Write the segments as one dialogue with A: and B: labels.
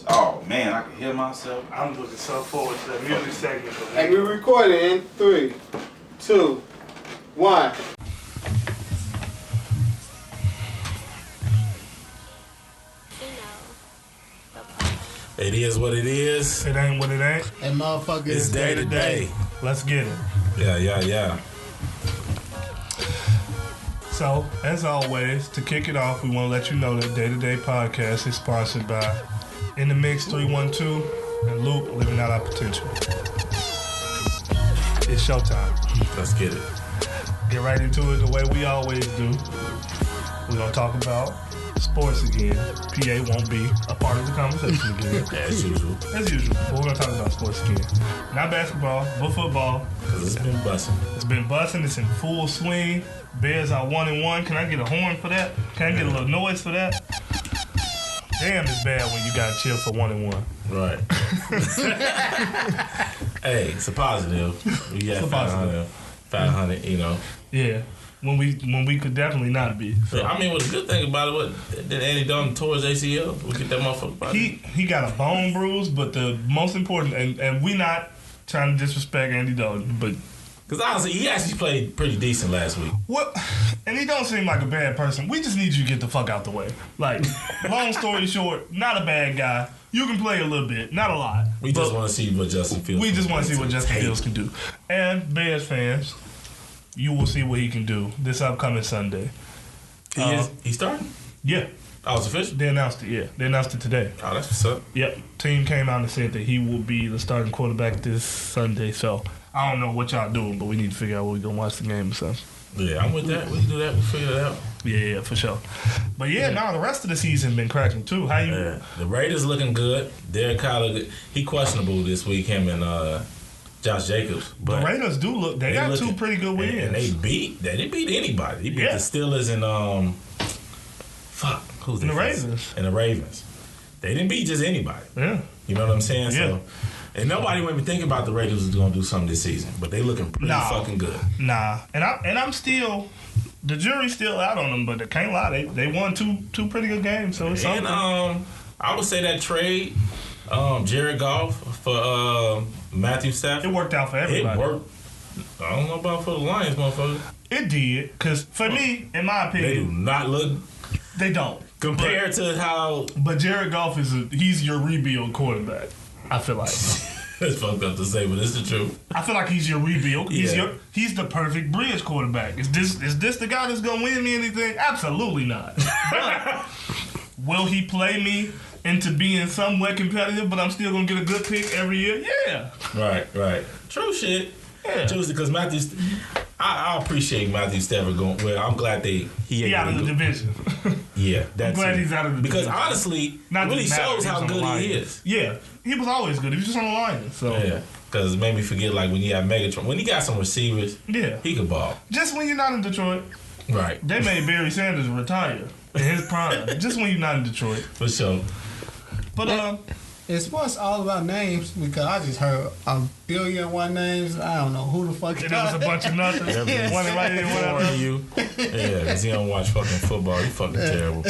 A: Oh man, I can hear myself.
B: I'm looking so forward to the music segment.
C: And we recording in 3, 2, 1.
D: It is what it is.
B: It ain't what it ain't.
C: And motherfucker,
D: It's day to day.
B: Let's get it.
D: Yeah.
B: So, as always, to kick it off, we want to let you know that Day to Day Podcast is sponsored by In the Mix 312 and Luke Living Out Our Potential. It's showtime.
D: Let's get it.
B: Get right into it the way we always do. We're going to talk about sports again. PA won't be a part of the conversation again.
D: As usual.
B: As usual. But we're going to talk about sports again. Not basketball, but football.
D: Because it's been busting.
B: It's been busting. It's in full swing. Bears are 1-1. Can I get a horn for that? Can I get a little noise for that? Damn, it's bad when you got to chill for 1-1.
D: Right. Hey, it's a positive. We got 500, you know.
B: Yeah. When we could definitely not be. So.
D: I mean, what's the good thing about it, what did Andy Dalton tore his ACL? We get that motherfucker back.
B: He got a bone bruise, but the most important, and we not trying to disrespect Andy Dalton, but
D: because honestly, he actually played pretty decent last week.
B: what? And he don't seem like a bad person. We just need you to get the fuck out the way. Like, long story short, not a bad guy. You can play a little bit, not a lot.
D: We just want to see what Justin Fields.
B: We just want to see what Justin Fields can do. And Bears fans, you will see what he can do this upcoming Sunday.
D: He's starting?
B: Yeah.
D: Oh, it's official?
B: They announced it, yeah. They announced it today.
D: Oh, that's what's up.
B: Yep. Team came out and said that he will be the starting quarterback this Sunday. So, I don't know what y'all doing, but we need to figure out what we're going to watch the game or something.
D: Yeah, I'm with that. We can do that. We'll figure it out.
B: Yeah, for sure. But the rest of the season been cracking too. How you?
D: Yeah. The Raiders looking good. Derek Carr, he questionable this week, him and Josh Jacobs. But
B: the Raiders do look. They got two pretty good wins.
D: And they didn't beat anybody. They beat the Steelers and who's
B: and the Ravens.
D: And the Ravens. They didn't beat just anybody.
B: Yeah.
D: You know what I'm saying?
B: Yeah.
D: So, and nobody would even think about the Raiders was going to do something this season, but they looking pretty fucking good.
B: Nah, and I'm still, the jury's still out on them, but I can't lie, they won two pretty good games, so it's something.
D: And I would say that trade, Jared Goff for Matthew Stafford,
B: it worked out for everybody.
D: It worked. I don't know about for the Lions, motherfucker.
B: It did, because for me, in my opinion,
D: they do not look.
B: They don't
D: compared to how.
B: But Jared Goff he's your rebuild quarterback. I feel like
D: it's fucked up to say, but it's the truth.
B: I feel like he's your rebuild. He's the perfect bridge quarterback. Is this the guy that's gonna win me anything? Absolutely not. But will he play me into being somewhat competitive? But I'm still gonna get a good pick every year. Yeah.
D: Right. True shit. Yeah. True, because I appreciate Matthew Stafford going. Well, I'm glad he
B: out of the division.
D: Yeah,
B: I'm glad he's out of the division.
D: Because honestly, it really shows how good he is.
B: Yeah, he was always good. He was just on the line. So
D: yeah, because it made me forget like when you have Megatron, when he got some receivers, he could ball.
B: Just when you're not in Detroit,
D: right?
B: They made Barry Sanders retire in his prime. Just when you're not in Detroit,
D: for sure.
B: But
C: it's sports all about names because I just heard 1,000,000,001 names. I don't know who the fuck.
B: It was a bunch of nothing. One right in, one out.
D: You. Yeah, because he don't watch fucking football. He fucking terrible.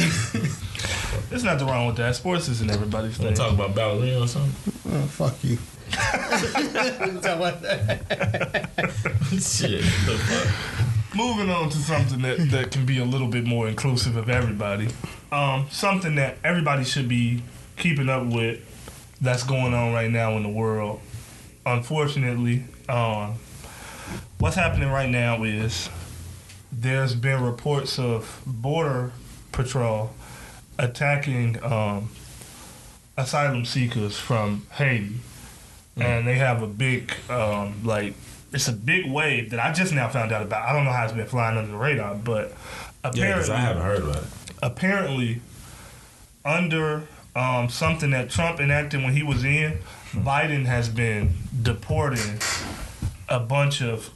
B: There's nothing wrong with that. Sports isn't everybody's thing.
D: Want to talk about ballerina or something?
C: Oh, fuck you.
D: Shit. The fuck?
B: Moving on to something that can be a little bit more inclusive of everybody. Something that everybody should be keeping up with that's going on right now in the world. Unfortunately, what's happening right now is there's been reports of Border Patrol attacking asylum seekers from Haiti. And they have a big, it's a big wave that I just now found out about. I don't know how it's been flying under the radar, but apparently...
D: Yeah, because I haven't heard about it.
B: Apparently, under something that Trump enacted when he was in, Biden has been deporting a bunch of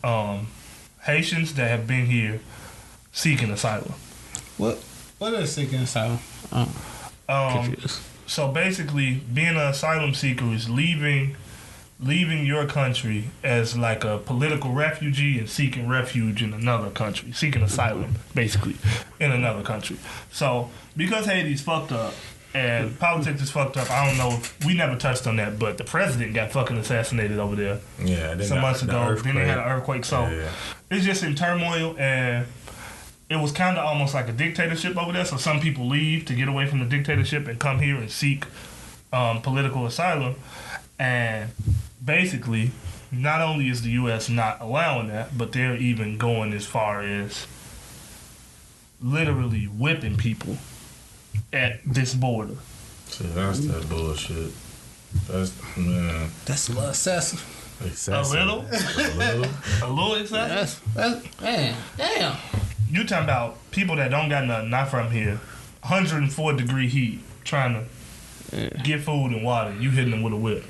B: Haitians that have been here seeking asylum.
C: What is seeking asylum?
B: Confused. So basically, being an asylum seeker is leaving your country as like a political refugee and seeking refuge in another country, seeking asylum basically in another country. So because Haiti's fucked up And politics is fucked up. I don't know. We never touched on that, but the president got fucking assassinated over there.
D: Yeah,
B: some months ago. Then they had an earthquake. So it's just in turmoil, and it was kind of almost like a dictatorship over there. So some people leave to get away from the dictatorship and come here and seek political asylum. And basically, not only is the U.S. not allowing that, but they're even going as far as literally whipping people at this border.
D: See, that's that bullshit. That's, man.
C: That's a little excessive.
D: Excessive.
B: A little excessive?
C: That's man, damn.
B: You talking about people that don't got nothing, not from here, 104-degree heat, trying to get food and water. You hitting them with a whip.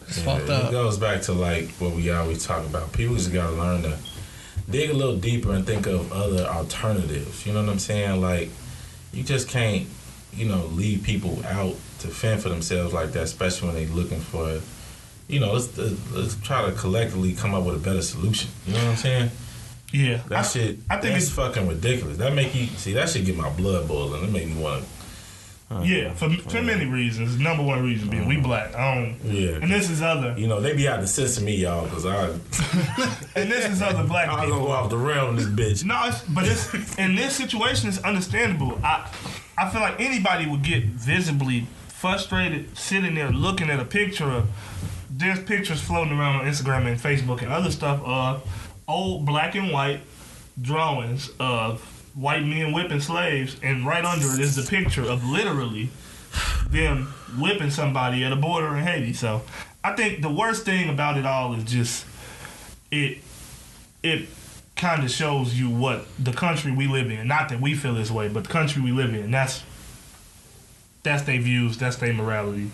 C: It's fucked up.
D: It goes back to like what we always talk about. People just gotta learn to dig a little deeper and think of other alternatives. You know what I'm saying? Like, you just can't, leave people out to fend for themselves like that, especially when they're looking for, let's try to collectively come up with a better solution. You know what I'm saying?
B: Yeah.
D: I think it's fucking ridiculous. That shit get my blood boiling. It make me want to.
B: Yeah, for many reasons. Number one reason being we black. And this is other.
D: They be out to censor me, y'all, because
B: and this is other black people.
D: I gonna go off the rail on this bitch.
B: No, but in this situation, it's understandable. I feel like anybody would get visibly frustrated sitting there looking at a picture of. There's pictures floating around on Instagram and Facebook and other stuff of old black and white drawings of white men whipping slaves, and right under it is the picture of literally them whipping somebody at a border in Haiti. So I think the worst thing about it all is just it kind of shows you what the country we live in. Not that we feel this way, but the country we live in. That's their views. That's their morality.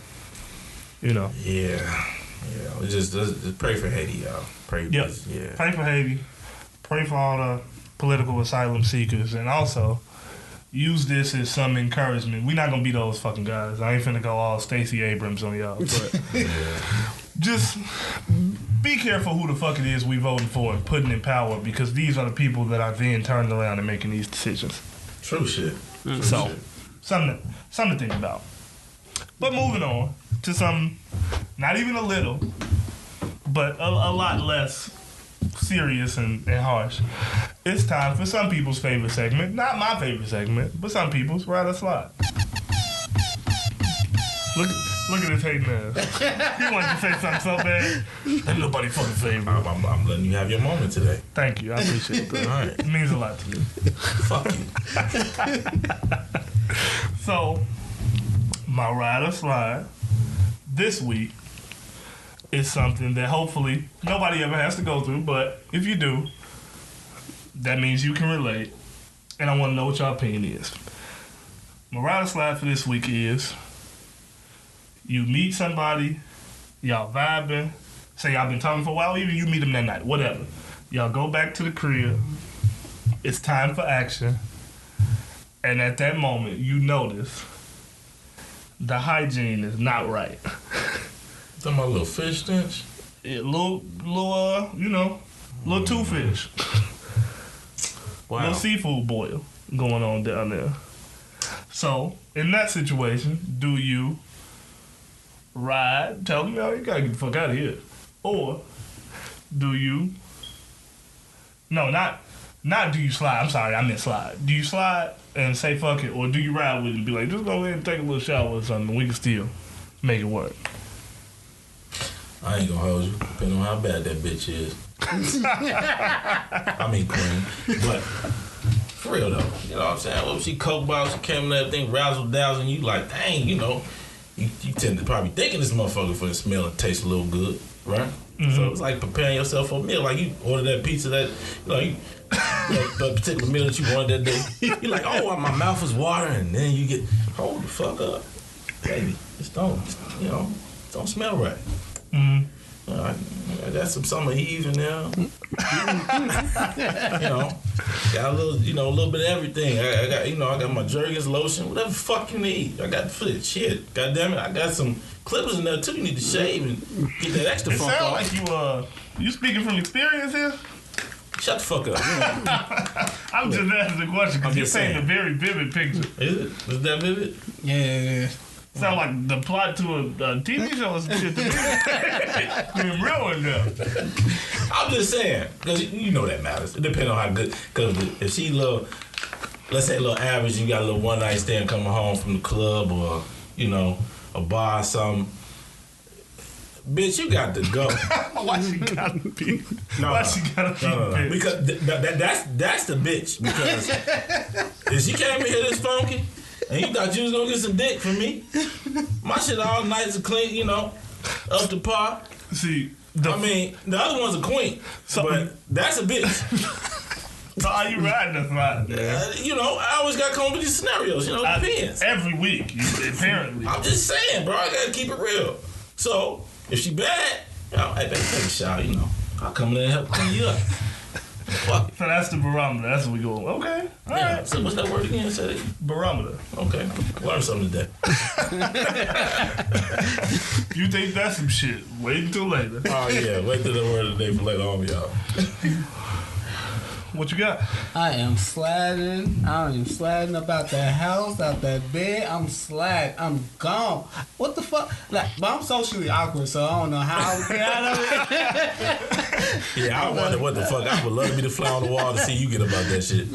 B: Yeah.
D: Just pray for Haiti, y'all. Pray
B: for Haiti. Pray for all the political asylum seekers, and also use this as some encouragement. We're not gonna be those fucking guys. I ain't finna go all Stacey Abrams on y'all, but just be careful who the fuck it is we voting for and putting in power, because these are the people that are then turning around and making these decisions.
D: True shit.
B: Something to think about. But moving on to some, not even a little, but a lot less serious and harsh. It's time for some people's favorite segment. Not my favorite segment, but some people's. Ride or slide. Look at his hating ass. He wanted to say something so bad. Ain't nobody fucking favorite.
D: I'm letting you have your moment today.
B: Thank you. I appreciate that.
D: All right.
B: It means a lot to me.
D: Fuck you.
B: So, my ride or slide this week is something that hopefully nobody ever has to go through, but if you do, that means you can relate, and I want to know what your opinion is. My ride or slide for this week is you meet somebody, y'all vibing, say y'all been talking for a while, even you meet them that night, whatever. Y'all go back to the crib, it's time for action, and at that moment you notice the hygiene is not right.
D: Talking about a little fish stench?
B: Yeah, little two fish.
D: Wow.
B: Little seafood boil going on down there. So, in that situation, do you ride, tell them, yo, you gotta get the fuck out of here? Or do you, no, not do you slide, I'm sorry, I meant slide. Do you slide and say fuck it, or do you ride with it and be like, just go ahead and take a little shower or something, we can still make it work?
D: I ain't gonna hold you, depending on how bad that bitch is. I mean queen. But for real though, you know what I'm saying? Well, she coke bottles, she came and everything, razzle dazzle, and you like, dang, you tend to probably thinking this motherfucker for the smell and taste a little good, right? Mm-hmm. So it's like preparing yourself for a meal. Like you order that pizza that, that particular meal that you wanted that day. You're like, oh, my mouth is watering. And then you get, hold the fuck up. Baby, just don't smell right.
B: Mm-hmm.
D: I got some summer heave in there. Got a little bit of everything. I got my Jergens lotion, whatever the fuck you need. I got shit. God damn it, I got some clippers in there too. You need to shave and get that extra funk off.
B: It sounds like you speaking from experience here.
D: Shut the fuck up. You know?
B: I'm just asking the question because
D: I'm
B: you're
D: just
B: painting a
D: saying.
B: very vivid picture.
D: Is it? Is that vivid?
C: Yeah.
B: Sound like the plot to a TV show or some shit to me. Being real in there.
D: I'm just saying, because you know that matters. It depends on how good. Because if she let's say a little average, you got a little one night stand coming home from the club or, you know, a bar or something. Bitch, you got to go.
B: Why she gotta be?
D: No,
B: Why she gotta be?
D: No.
B: Bitch?
D: Because that's the bitch. Because if she came in here this funky and you thought you was gonna get some dick from me, my shit all nice and clean, you know, up to par.
B: See,
D: I mean, the other one's a queen, but that's a bitch.
B: So are you riding or riding?
D: You know, I always got to come up with these scenarios. You know, it depends.
B: Every week, apparently.
D: I'm just saying, bro. I gotta keep it real. So if she bad, you know, hey, baby, take a shower. You know, I'll come in and help clean you up. Fuck it.
B: So that's the barometer. That's what we go. Okay. All
D: Yeah.
B: right.
D: So what's that word again? Say it.
B: Barometer.
D: Okay. Learn something today.
B: You think that's some shit? Wait until later.
D: Oh yeah. Wait till the word of the day for later on, y'all.
B: What you got?
C: I am sladding. I am sladding about that house, out that bed. I'm sladding. I'm gone. What the fuck? Like, but I'm socially awkward, so I don't know how I would get out of it.
D: Yeah, I wonder what the fuck. I would love to be the fly on the wall to see you get about that shit.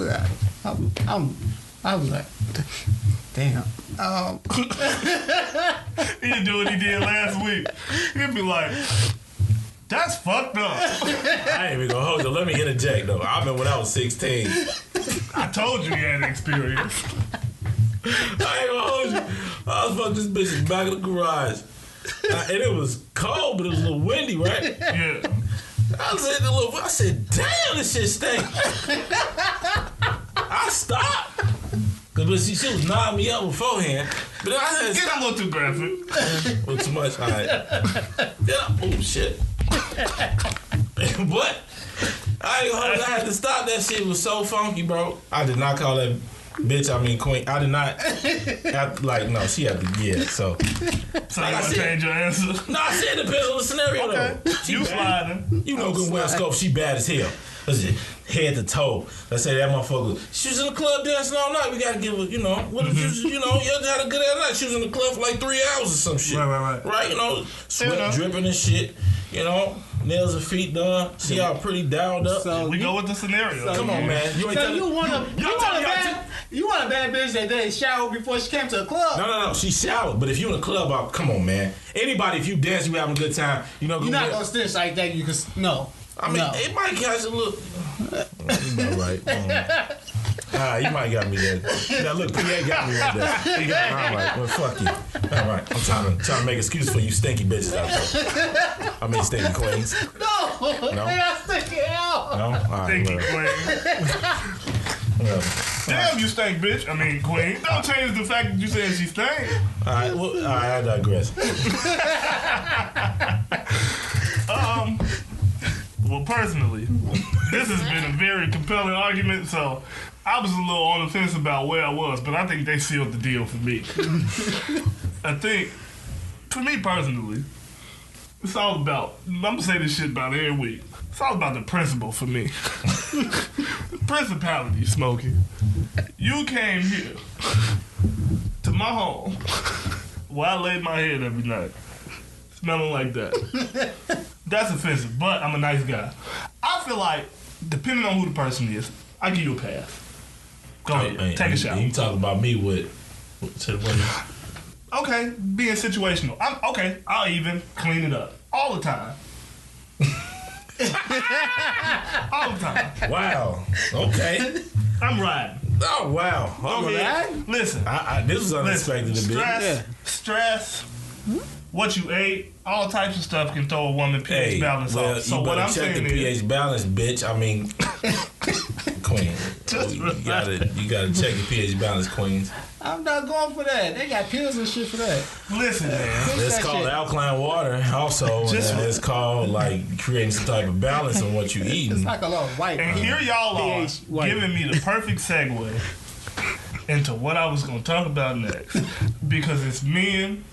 C: I was like, damn.
B: He'd do what he did last week. He'd be like, that's fucked up.
D: I ain't even gonna hold you. Let me interject though. I remember when I was 16.
B: I told you he had experience.
D: I ain't gonna hold you. I was fucking this bitch in the back of the garage. And it was cold, but it was a little windy, right?
B: Yeah.
D: I said, damn, this shit stink. I stopped. But she was nodding me up beforehand. But then I
B: Get a little too graphic.
D: a little too much. All right. Yeah. Oh, shit. But I ain't gonna hold you. I had to stop that shit. It was so funky, bro. I did not call that bitch, I mean queen. I did not. No, she had to, yeah, so.
B: So
D: Like
B: you
D: I
B: want to
D: said-
B: change your answer?
D: No, I said it depends on the scenario,
B: Okay.
D: though. She
B: You
D: bad.
B: sliding.
D: You know good well scope, she bad as hell. Let's see, head to toe. Let's say that motherfucker, she was in the club dancing all night. We gotta give her, you know, what if you know, you had a good ass night. She was in the club for like 3 hours or some shit.
B: Right.
D: Right, you know, sweat
B: Yeah.
D: dripping and shit. You know, nails and feet done. She all pretty dialed up.
C: So
B: We go with the scenario.
D: Come on, man. You ain't
C: So
D: telling-
C: you want
D: Y'all
C: a bad bitch that didn't shower before she came to the club?
D: No. She showered. But if you in the club, come on, man. Anybody, if you dance, you having a good time. You know,
C: You're not gonna stitch like that. You can no.
D: I mean,
C: no.
D: it might catch a little. You about right. You might got me there. Now look, PA got me right there. He got me. All right, well, fuck you. All right, I'm trying to make excuses for you stinky bitches out there. I mean, stinky queens.
C: No, they got sticking out.
D: No, all right,
B: Thank you,
D: whatever.
B: queen. Damn, you stink, bitch. I mean, queen. Don't change the fact that you said she stank.
D: All right, well, all right, I digress.
B: Well, personally, this has been a very compelling argument, so I was a little on the fence about where I was, but I think they sealed the deal for me. I think, for me personally, it's all about, I'm going to say this shit about every week, it's all about the principle for me. The principality, Smokey. You came here to my home where I laid my head every night, smelling like that. That's offensive, but I'm a nice guy. I feel like, depending on who the person is, I give you a pass. Go ahead, take a shot.
D: You talking about me with to the women?
B: Okay, being situational. I'll even clean it up all the time. All the time.
D: Wow. Okay.
B: I'm riding.
D: Oh wow.
B: Go
D: Okay.
B: ahead. Listen.
D: This was unexpected to be.
B: Stress, what you ate, all types of stuff can throw a woman pH balance off. So
D: you
B: what
D: better
B: I'm
D: check
B: saying
D: the
B: is,
D: pH balance, bitch. I mean, queen. You gotta check the pH balance, queens.
C: I'm not going for that. They got pills and shit for that.
B: listen, man.
D: It's
C: that
D: called
C: shit.
D: alkaline water, also. And it's called like creating some type of balance in what you
C: It's
D: eating.
C: like a little white.
B: And here y'all are
C: pH white.
B: giving me the perfect segue into what I was going to talk about next. Because it's men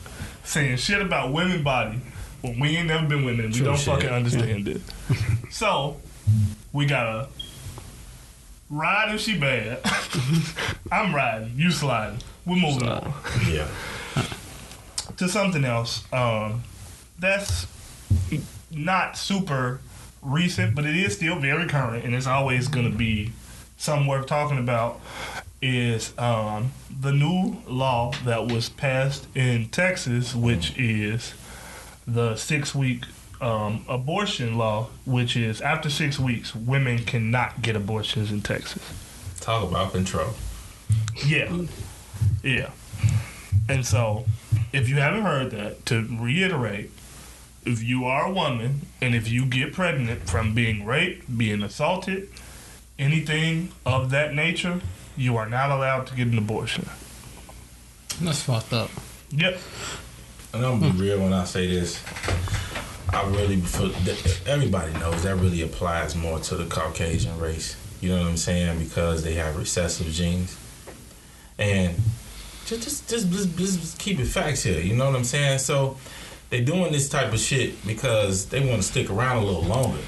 B: saying shit about women body when we ain't never been women. We
D: True
B: don't
D: shit.
B: fucking understand it. So, we got a Ride if she bad. I'm riding. You sliding. We're moving on.
D: Yeah.
B: To something else. That's not super recent, but it is still very current, and it's always going to be something worth talking about. Is the new law that was passed in Texas, which is the 6-week abortion law, which is after 6 weeks, women cannot get abortions in Texas.
D: Talk about control.
B: Yeah. And so, if you haven't heard that, to reiterate, if you are a woman and if you get pregnant from being raped, being assaulted, anything of that nature, you are not allowed to get an abortion.
C: That's fucked up.
B: Yep.
D: And I'm gonna be real when I say this. Everybody knows that really applies more to the Caucasian race. You know what I'm saying? Because they have recessive genes. And just keep it facts here. You know what I'm saying? So they doing this type of shit because they want to stick around a little longer.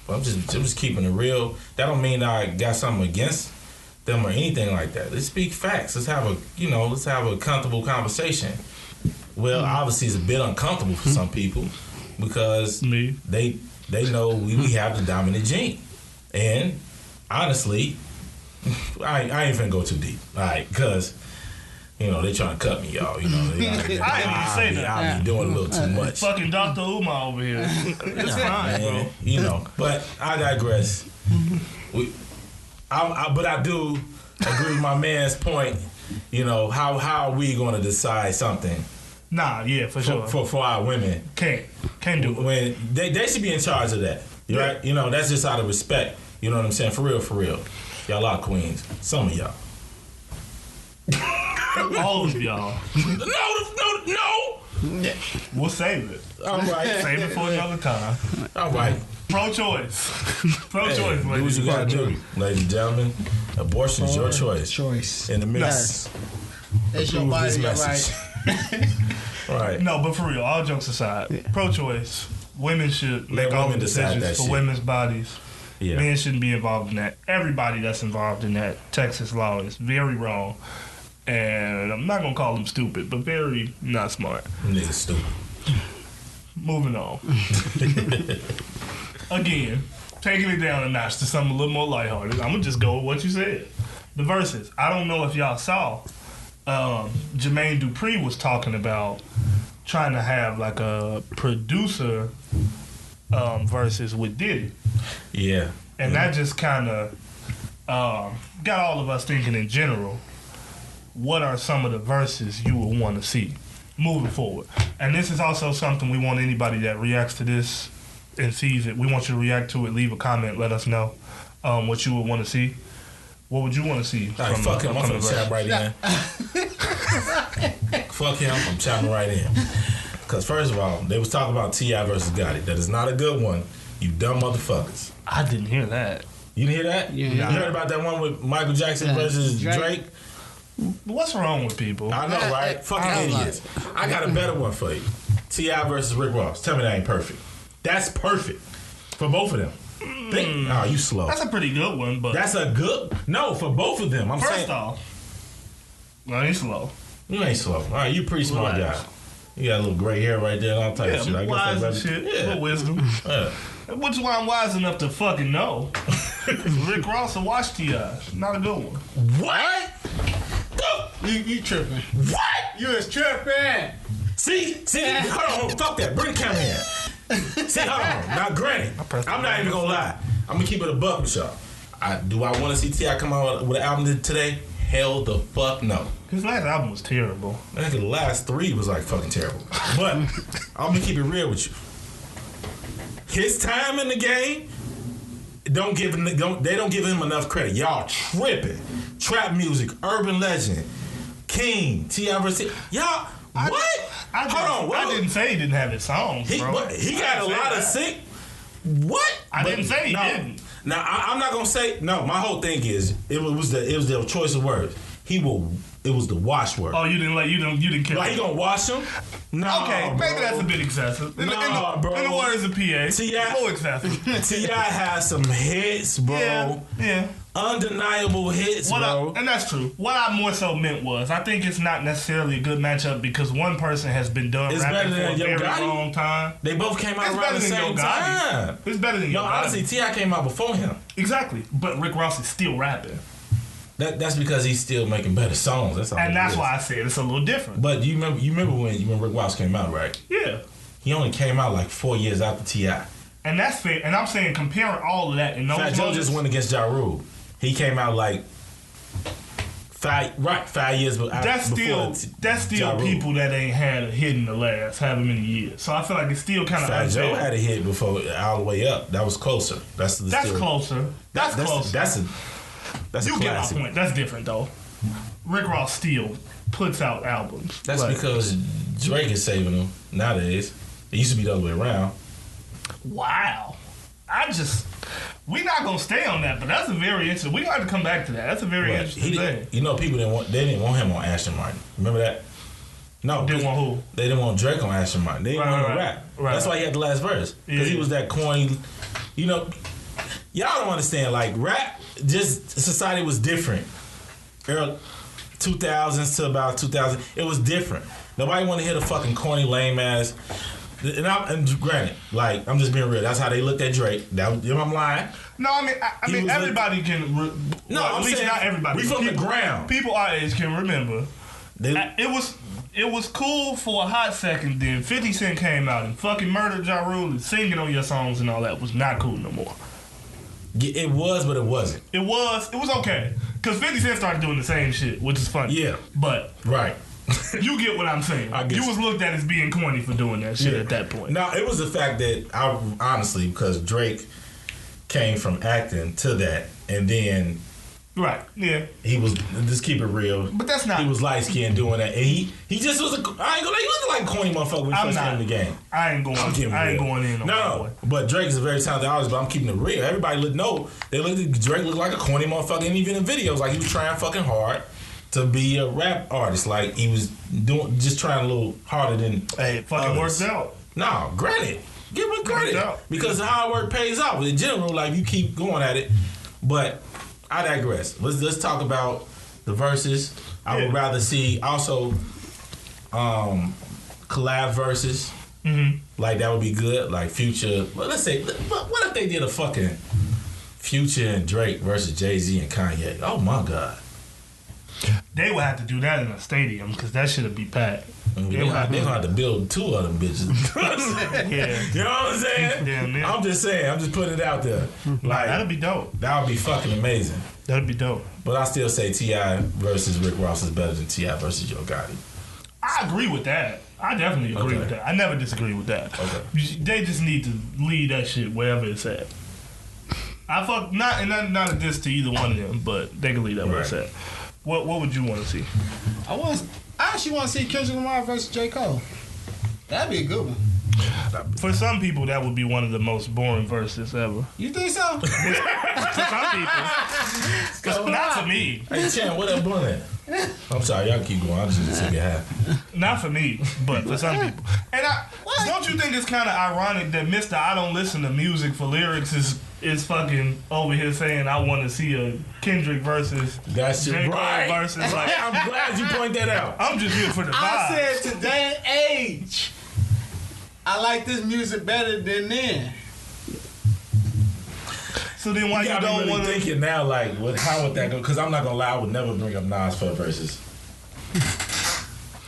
D: But I'm just keeping it real. That don't mean I got something against them or anything like that. Let's speak facts. Let's have a comfortable conversation. Well, obviously it's a bit uncomfortable for some people because they know we have the dominant gene. And honestly, I ain't finna go too deep. All right, because they trying to cut me, y'all.
B: I didn't even say that.
D: I be doing a little too much.
B: Fucking Dr. Umar over here. It's fine, bro.
D: But I digress. But I do agree with my man's point. How are we going to decide something?
B: Nah, yeah, for sure.
D: For our women.
B: Can't do it.
D: When they should be in charge of that. Right? That's just out of respect. You know what I'm saying? For real. Y'all are queens. Some of y'all.
B: All of y'all.
D: No.
B: We'll save it.
D: All right.
B: Save it for another time.
D: All right.
B: Pro-choice.
D: Pro-choice, do what you gotta do. Ladies and gentlemen, abortion is your choice. In the mix.
C: Yes. It's your body, your right.
D: Right.
B: No, but for real, all jokes aside, pro-choice, women should make all the decisions for women's bodies. Yeah. Men shouldn't be involved in that. Everybody that's involved in that Texas law is very wrong. And I'm not going to call them stupid, but very not smart.
D: Nigga stupid.
B: Moving on. Again, taking it down a notch to something a little more lighthearted. I'm going to just go with what you said. The verses. I don't know if y'all saw. Jermaine Dupri was talking about trying to have like a producer verses with Diddy.
D: Yeah.
B: And that just kind of got all of us thinking in general, what are some of the verses you would want to see moving forward? And this is also something we want anybody that reacts to this and sees it, we want you to react to it, leave a comment, let us know what you would want to see. What would you want to see?
D: All right, fuck him, I'm finna chime right in. Fuck him, I'm chiming right in. Because first of all, they was talking about T.I. versus Gotti. That is not a good one, you dumb motherfuckers.
B: I didn't hear that.
D: You didn't hear that?
C: Yeah.
D: You heard about that one with Michael Jackson versus Drake?
B: What's wrong with people?
D: I know, right? Fucking idiots. I got a better one for you. T.I. versus Rick Ross. Tell me that ain't perfect. That's perfect for both of them. Think, oh, you slow.
B: That's a pretty good one, but
D: that's a good. No, for both of them. I'm
B: first
D: saying.
B: Off, no, he's slow.
D: You ain't slow. All right, you pretty smart guy. You got a little gray hair right there and all types of shit. I guess
B: wise
D: that's
B: and shit.
D: Yeah.
B: A little wisdom.
D: Yeah.
B: Which is why I'm wise enough to fucking know. Rick Ross and watch T.I. Not a good one.
D: What?
C: You tripping.
D: What?
C: You is tripping.
D: See, hold on, fuck that. Bring the camera in. See, hold on. Now, granted, I'm not even gonna lie. I'm gonna keep it a buck with y'all. Do I want to see T.I. come out with an album today? Hell the fuck no.
B: His last album was terrible.
D: I think the last 3 was like fucking terrible. But I'm gonna keep it real with you. His time in the game, they don't give him enough credit. Y'all tripping. Trap music, urban legend, King, T.I. versus y'all. What? Hold on.
B: I didn't say he didn't have his songs, bro.
D: He got a lot of sing. What?
B: I didn't say he didn't.
D: Now I'm not gonna say no. My whole thing is it was the choice of words. It was the wash word.
B: Oh, you didn't care.
D: Like he gonna wash him? No.
B: Okay,
D: bro.
B: maybe that's a bit excessive.
D: Bro.
B: In the words of PA,
D: T.I.
B: a little excessive.
D: T.I. has some hits, bro.
B: Yeah.
D: undeniable hits, bro.
B: And that's true. What I more so meant was, I think it's not necessarily a good matchup because one person has been done
D: It's
B: rapping
D: better
B: for
D: than
B: a very
D: Yo Gotti.
B: long time.
D: They both came out
B: It's
D: around
B: better
D: the
B: than
D: same
B: Yo Gotti.
D: time.
B: It's better than Yo Gotti.
D: Honestly, T.I. came out before him.
B: Exactly. But Rick Ross is still rapping.
D: That's because he's still making better songs. That's all.
B: And
D: it
B: that's
D: is.
B: why I said it's a little different.
D: But you remember when Rick Ross came out, right?
B: Yeah.
D: He only came out like 4 years after T.I.
B: And that's fair. And I'm saying comparing all of that in those
D: Fat Joe
B: moments,
D: just went against Ja Rule. He came out like 5 years before.
B: that's still
D: Ja Rule.
B: people that ain't had a hit in the last however many years. So I feel like it's still kind of
D: Fat Joe
B: unfair.
D: had a hit before All the Way Up. That was closer. That's
B: Closer. That's closer.
D: That's a
B: You get my
D: classic.
B: point. That's different though. Rick Ross still puts out albums.
D: That's
B: Like,
D: because Drake is saving them nowadays. It used to be the other way around.
B: wow. We're not gonna stay on that, but that's a very interesting. We got to come back to that. That's a very
D: But
B: interesting thing.
D: you know, people didn't want him on Aston Martin. Remember that? No,
B: Didn't want who?
D: They didn't want Drake on Aston Martin. They didn't want him to rap.
B: Right.
D: That's why he had the last verse because he
B: Yeah.
D: was that corny. You know, y'all don't understand. Like rap, just society was different. Early 2000s to about 2000, it was different. Nobody wanted to hear the fucking corny, lame ass. And granted, like I'm just being real. That's how they looked at Drake. I'm lying.
B: No, I mean
D: was
B: everybody can.
D: No,
B: at
D: I'm
B: least
D: saying
B: not everybody.
D: we from the ground.
B: People our age can remember. It was cool for a hot second. Then 50 Cent came out and fucking murdered Ja Rule and singing on your songs and all that was not cool no more.
D: It was, but it wasn't.
B: It was okay because 50 Cent started doing the same shit, which is funny.
D: Yeah,
B: but
D: right.
B: you get what I'm saying.
D: I guess.
B: You was looked at as being corny for doing that shit at that point.
D: No, it was the fact that I honestly, because Drake came from acting to that, and then
B: Right. Yeah.
D: he was just keep it real.
B: But that's not.
D: He was light skinned doing that, and he just was. I ain't gonna. He looked like a corny motherfucker when he
B: I'm
D: first
B: not.
D: came in the game.
B: I ain't going in on that
D: No,
B: boy.
D: but Drake is a very talented artist. But I'm keeping it real. Everybody they looked at Drake looked like a corny motherfucker, and even in videos, like he was trying fucking hard to be a rap artist. Like he was just trying a little harder than.
B: Hey, it fucking
D: others.
B: worked out.
D: No, granted, give him credit
B: Worked out.
D: because the hard work pays off. In general, like you keep going at it, but I digress. Let's talk about the verses. I would rather see also collab verses.
B: Mm-hmm.
D: Like that would be good. Like Future. Well, let's say, what if they did a fucking Future and Drake versus Jay-Z and Kanye? Oh my god.
B: They would have to do that in a stadium because that shit'd be packed.
D: They're gonna have to build 2 of them bitches.
B: Yeah.
D: You know what I'm saying?
B: Damn near.
D: I'm just saying. I'm just putting it out there. Like
B: That'd be dope.
D: that would be fucking amazing.
B: That'd be dope.
D: But I still say T.I. versus Rick Ross is better than T.I. versus Yo Gotti.
B: I agree with that. I definitely agree with that. I never disagree with that.
D: Okay.
B: They just need to leave that shit wherever it's at. Not a diss to either one of them, but they can leave that where it's at. What would you want to see?
C: I actually want to see Kendrick Lamar versus J. Cole. That'd be a good one.
B: For some people, that would be one of the most boring verses ever.
C: You think so?
B: For some people, not for me.
D: Hey, Chan, what up, doing that? I'm sorry, y'all keep going. I'm just took it half.
B: Not for me, but for some people. And don't you think it's kind of ironic that Mr. I don't listen to music for lyrics is fucking over here saying I want to see a Kendrick versus
D: That's
B: J. Cole
D: right.
B: versus like
D: I'm glad you point that out.
B: I'm just here for the vibe.
C: I said today and age, I like this music better than then.
B: So then why you
D: I'm
B: don't
D: really
B: want to?
D: thinking now, like, how would that go? Because I'm not gonna lie, I would never bring up Nas for verses.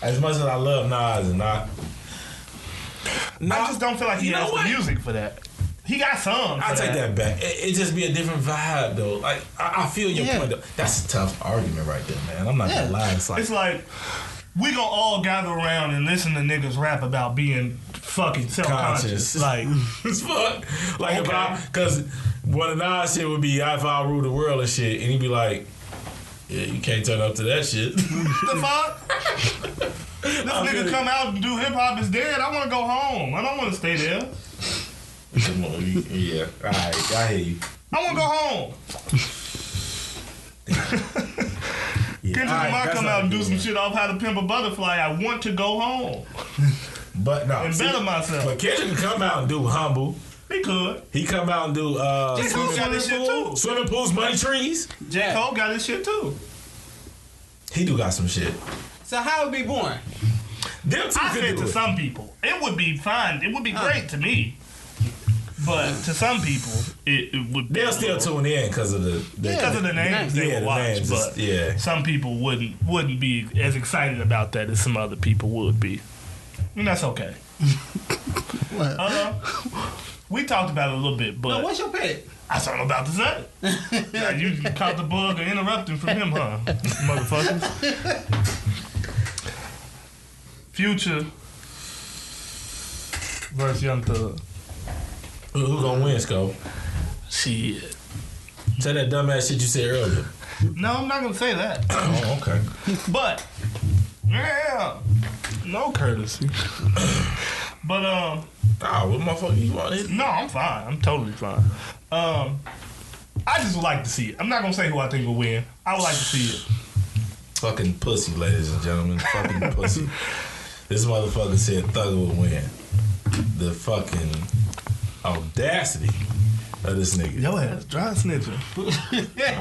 D: As much as I love Nas and not.
B: I just don't feel like he
D: You know
B: has
D: what?
B: the music for that. He got some.
D: I'll take that back. It just be a different vibe, though. Like, I feel your point, though. That's a tough argument right there, man. I'm not gonna lie.
B: It's like we gonna all gather around and listen to niggas rap about being fucking self-conscious.
D: Conscious.
B: Like,
D: it's fuck. Like,
B: Okay.
D: because one of Nas shit would be if I rule the world and shit, and he'd be like, yeah, you can't turn up to that shit.
B: the fuck? This nigga come out and do hip hop is dead. I want to go home. I don't want to stay there.
D: Yeah, all right, I hear you.
B: I want to go home.
D: Yeah.
B: Kendrick
D: All right,
B: Lamar
D: that's
B: come
D: not
B: out and
D: a
B: do
D: good
B: some
D: one.
B: shit off How to Pimp a Butterfly. I want to go home
D: But no,
B: and better myself.
D: But Kendrick can come out and do Humble.
B: He could.
D: He come out and do
B: Cole got this shit too.
D: swimming pools, money trees.
C: Jack.
B: Cole got this shit too.
D: He do got some shit.
C: So how would it be born?
D: Them two
B: I
D: could
B: said
D: do
B: to
D: it.
B: some people, it would be fine. It would be great to me. But to some people, it would be
D: They'll still tune in because of the
B: because of the names they
D: Yeah,
B: would
D: the
B: watch.
D: names
B: But
D: is-
B: some people wouldn't be as excited about that as some other people would be. And that's okay.
C: What?
B: We talked about it a little bit, but
C: What's your pick?
B: that's what I'm about to say. Now, you caught the bug of interrupting from him, huh? Motherfuckers. Future versus Young Thug.
D: Who gonna win, Sco?
B: Shit.
D: Say that dumbass shit you said earlier.
B: No, I'm not gonna say that.
D: Oh, okay.
B: But yeah, no courtesy. But
D: Oh, what motherfucker you want it?
B: no, I'm fine. I'm totally fine. I just would like to see it. I'm not gonna say who I think will win. I would like to see it.
D: Fucking pussy, ladies and gentlemen. Fucking pussy. This motherfucker said Thug would win. The fucking audacity of this nigga.
B: Your ass dry snitching. What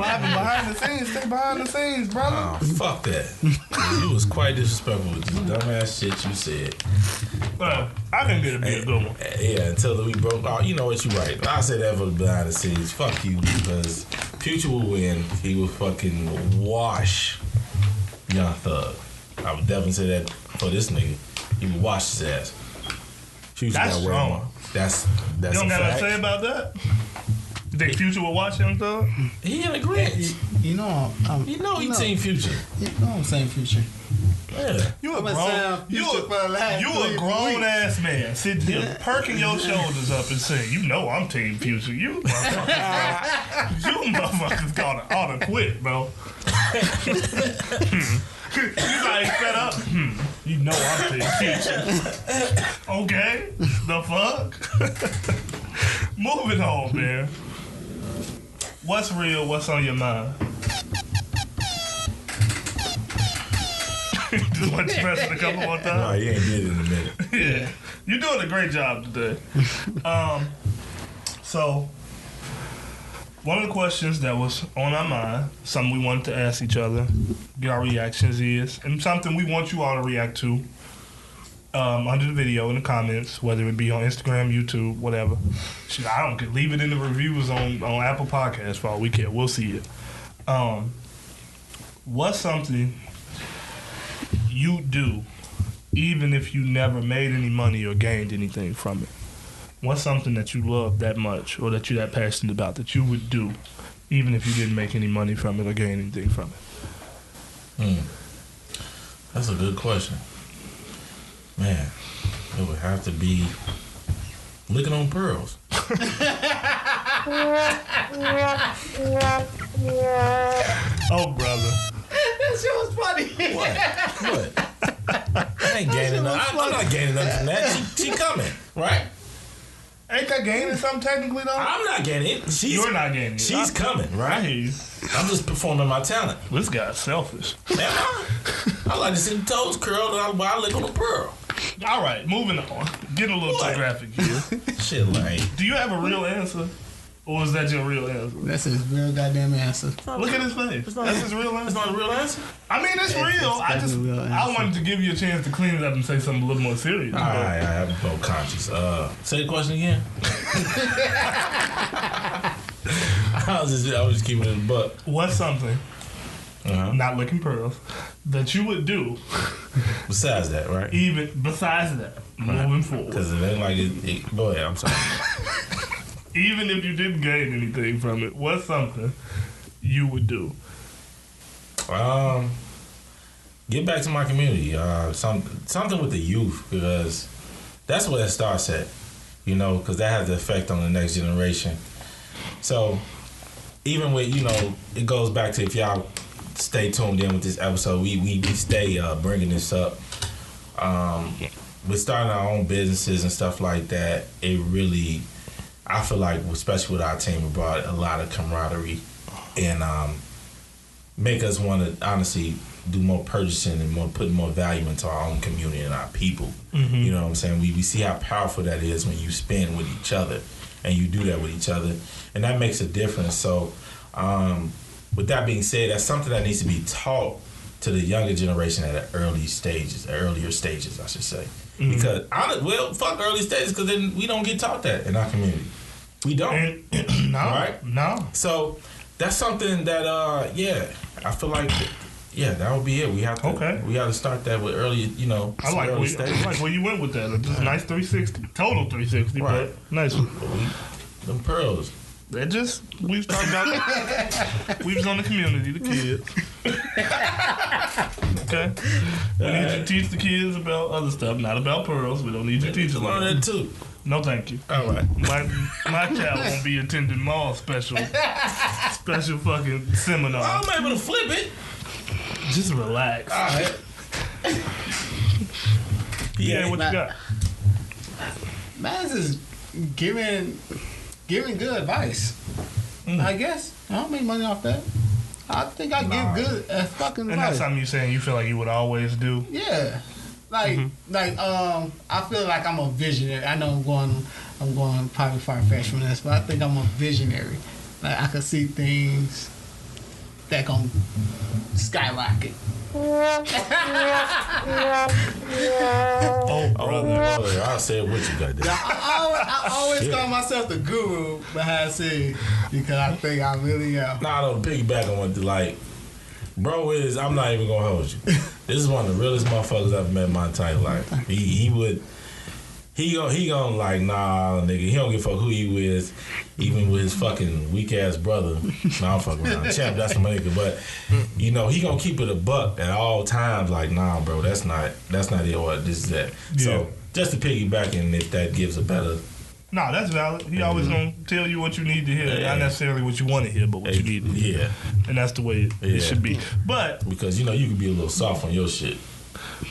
B: happened behind the scenes? Stay behind the scenes, brother.
D: Oh, fuck that. You was quite disrespectful with this dumbass shit you said.
B: I think it'd be a good one.
D: Yeah, until we broke out. You know what, you right. I said that for the behind the scenes. Fuck you, because Future will win. He will fucking wash Young Thug. I would definitely say that for this nigga. He would wash his ass. Future
B: That's
D: got way
B: strong.
D: more. That's
B: You don't
D: a
B: got nothing
D: fact.
B: to say about that? You think Future will watch Young Thug?
D: He in agreement.
C: You know I'm.
D: You know he team Future.
C: You know I'm saying Future.
D: Yeah.
B: You a
C: I'ma
B: grown,
C: sound
B: you
C: Future for the last
B: a
C: 3
B: grown
C: weeks.
B: ass man sitting here perking your shoulders up and saying, "You know I'm Team Future." You motherfuckers ought to quit, bro. You like fed up? You know I'm Team Future. Okay, the fuck. Moving on, man. What's real? What's on your mind? Just want to press it a couple more times.
D: No, he ain't did it in a minute.
B: Yeah, you're doing a great job today. So one of the questions that was on our mind, something we wanted to ask each other, get our reactions is, and something we want you all to react to under the video in the comments, whether it be on Instagram, YouTube, whatever. Shit, I don't care. Leave it in the reviews on Apple Podcasts for all we care. We'll see it. What's something you do even if you never made any money or gained anything from it? What's something that you love that much or that you're that passionate about that you would do even if you didn't make any money from it or gain anything from it?
D: That's a good question. Man, it would have to be licking on pearls.
B: Oh, brother.
C: That shit was funny.
D: What? I ain't gaining nothing. I'm not gaining nothing from that. She coming, right?
B: Ain't that gaining something technically, though?
D: I'm not gaining it.
B: You're not gaining it.
D: She's coming,
B: I
D: right?
B: hear you.
D: I'm just performing my talent.
B: This guy's selfish.
D: I like to see the toes curled while I lick on a pearl.
B: All right, moving on. Getting a little
D: What?
B: too graphic here.
D: Shit, lame.
B: Do you have a real answer? Or is that your real answer?
C: That's his real goddamn answer.
B: Look at his face. That's his real
D: That's
B: answer.
D: not a real answer.
B: I mean, it's real. I just,
C: definitely real
B: I
C: answer.
B: wanted to give you a chance to clean it up and say something a little more serious.
D: All right, I'm more conscious. Say the question again. I was just keeping it in the butt.
B: What's something,
D: Uh-huh.
B: not licking pearls, that you would do
D: Besides that, right?
B: even besides that, moving forward?
D: Because it ain't like it. Go ahead. I'm sorry.
B: Even if you didn't gain anything from it, what's something you would do?
D: Get back to my community. Something with the youth, because that's where it starts at. You know, because that has the effect on the next generation. So even with, you know, it goes back to, if y'all stay tuned in with this episode, we stay bringing this up. We're starting our own businesses and stuff like that. It really, I feel like, especially with our team, it brought a lot of camaraderie and make us want to honestly do more purchasing and put more value into our own community and our people. You know what I'm saying? We see how powerful that is when you spend with each other. and you do that with each other, and that makes a difference. So, with that being said, that's something that needs to be taught to the younger generation at earlier stages, I should say. Mm-hmm. Because fuck early stages, because then we don't get taught that in our community. We don't.
B: No.
D: So that's something that I feel like that would be it. We have to start that with early,
B: I like where you went with that. It's a nice 360, total 360, right. But nice one.
D: Them pearls.
B: That just we was talking about. We was on the community, the kids. Okay, we need you to teach the kids about other stuff, not about pearls. We don't need you to teach them.
D: Learn that too.
B: No, thank you.
D: All right.
B: My child won't be attending mall special fucking seminar.
D: I'm able to flip it.
B: Just relax.
D: All right.
B: Yeah, what you got?
C: Man's is giving good advice. I guess I don't make money off that. I think I give good fucking advice.
B: And that's something you're saying you feel like you would always do.
C: Yeah, I feel like I'm a visionary. I know I'm going probably far-fetched from this, but I think I'm a visionary. Like I can see things that gonna skyrocket.
B: Oh, brother.
D: I'll say it with you, goddamn.
C: I always call myself the guru behind scenes because I think I really am.
D: Nah, I don't piggyback on what bro is. I'm not even gonna hold you. This is one of the realest motherfuckers I've met in my entire life. He gonna like, nah, nigga. He don't give a fuck who he is, even with his fucking weak ass brother. Nah, I'm fucking around. Champ, that's my nigga. But he gonna keep it a buck at all times. Like, nah, bro, that's not it. Or this is that. Yeah. So just to piggyback, and if that gives a better.
B: No, that's valid. He always gonna tell you what you need to hear, not necessarily what you want to hear, but what you need to hear.
D: Yeah,
B: and that's the way it should be. But
D: because you can be a little soft on your shit.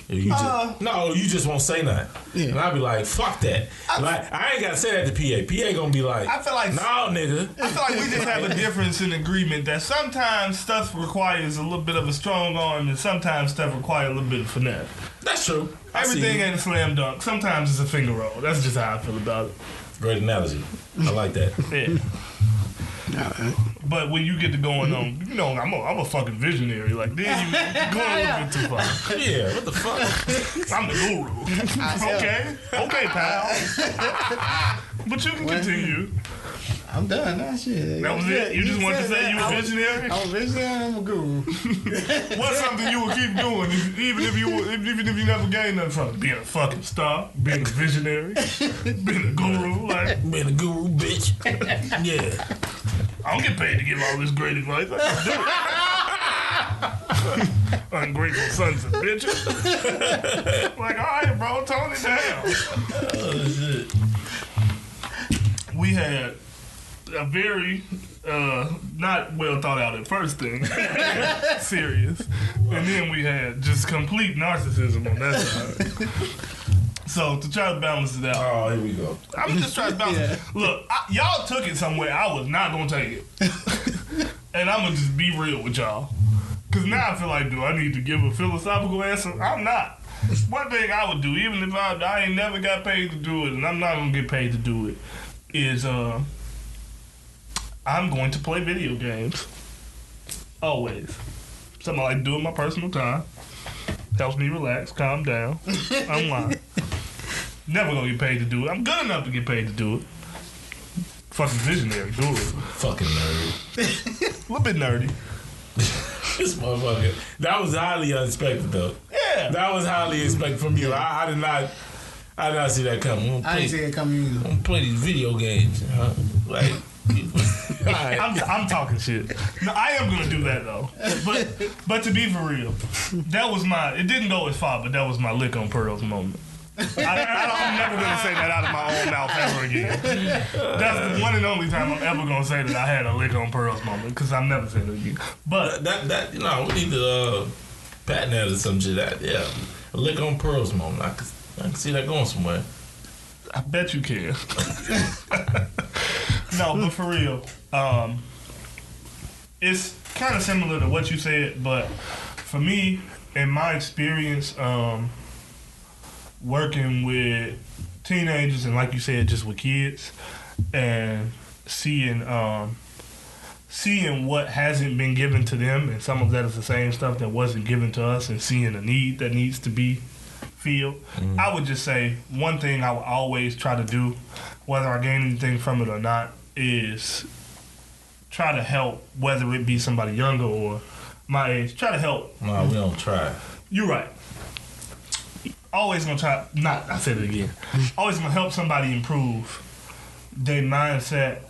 D: You just won't say nothing. Yeah. And I'll be like, fuck that. I ain't gotta say that to PA. PA gonna be like,
B: I feel like,
D: no, nigga.
B: I feel like we just have a difference in agreement that sometimes stuff requires a little bit of a strong arm and sometimes stuff requires a little bit of finesse.
D: That's true.
B: Everything ain't a slam dunk. Sometimes it's a finger roll. That's just how I feel about it.
D: Great analogy. I like that.
B: Yeah. But when you get to going on, I'm a fucking visionary. Like, then you going a little bit too far.
D: Yeah, what the fuck?
B: I'm the guru. Okay, pal. But you can continue.
C: I'm done. That shit.
B: That was it? You just wanted to say you were visionary?
C: I'm a visionary. I'm a guru.
B: What's something you would keep doing, even if you never gained nothing from it? Being a fucking star, being a visionary, being a guru,
D: being a guru, bitch. Yeah.
B: I don't get paid to give all this great advice. I just do it. Ungrateful sons of bitches. Like, all right, bro, tone it down.
D: Oh, shit.
B: We had a very not well thought out at first thing, serious, and then we had just complete narcissism on that side. So to try to balance it out.
D: Oh, here we go.
B: I'm just trying to balance it. Look, y'all took it somewhere I was not gonna take it, and I'm gonna just be real with y'all. Cause now I feel like, do I need to give a philosophical answer? I'm not. One thing I would do, even if I ain't never got paid to do it, and I'm not gonna get paid to do it, is I'm going to play video games. Always. Something I like to do in my personal time. Helps me relax, calm down, unwind. Never gonna get paid to do it. I'm good enough to get paid to do it. Fucking visionary, guru.
D: Fucking nerd.
B: A little bit nerdy.
D: This motherfucker. That was highly unexpected, though.
B: Yeah.
D: That was highly expected from you. I did not see that coming.
C: I didn't see it coming either.
D: I'm gonna play these video games. Like,
B: right. I'm talking shit. No, I am gonna do that though. But to be for real, that was it didn't go as far, but that was my lick on pearls moment. I'm never gonna say that out of my own mouth ever again. That's the one and only time I'm ever gonna say that I had a lick on pearls moment, because I'm never saying it again. But
D: that we need to patent that or some shit. A lick on pearls moment. I can see that going somewhere.
B: I bet you can. No, but for real, it's kind of similar to what you said, but for me, in my experience, working with teenagers and, like you said, just with kids, and seeing what hasn't been given to them, and some of that is the same stuff that wasn't given to us, and seeing a need that needs to be filled. I would just say one thing I would always try to do, whether I gain anything from it or not, is try to help, whether it be somebody younger or my age, try to help.
D: No, we don't try.
B: You're right. Always gonna try, I said it again. Always gonna help somebody improve their mindset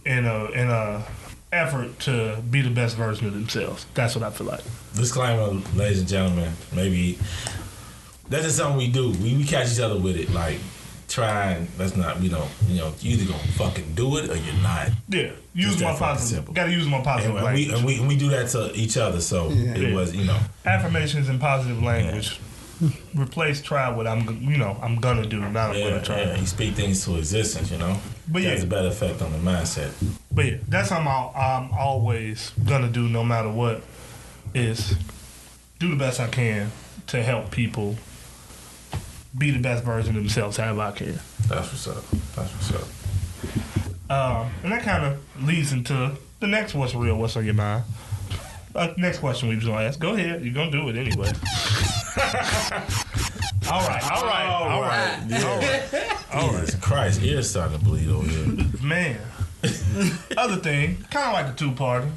B: in a effort to be the best version of themselves. That's what I feel like.
D: Disclaimer, ladies and gentlemen, maybe that's just something we do. We catch each other with it. Like, trying, that's not, we don't, you either gonna fucking do it or you're not.
B: Yeah, use my positive. Gotta use my positive language.
D: And we do that to each other, so it was,
B: affirmations and positive language. Replace try what I'm gonna do, not I'm gonna try.
D: Yeah, you speak things to existence, But has a better effect on the mindset.
B: But yeah, that's something I'm always gonna do, no matter what. Is do the best I can to help people be the best version of themselves, however I can.
D: That's what's up.
B: And that kind of leads into the next what's real, what's on your mind. Next question we was gonna ask. Go ahead, you're gonna do it anyway. All right.
D: Jesus Christ, ears starting to bleed over here.
B: Man. Other thing, kind of like a two-parter.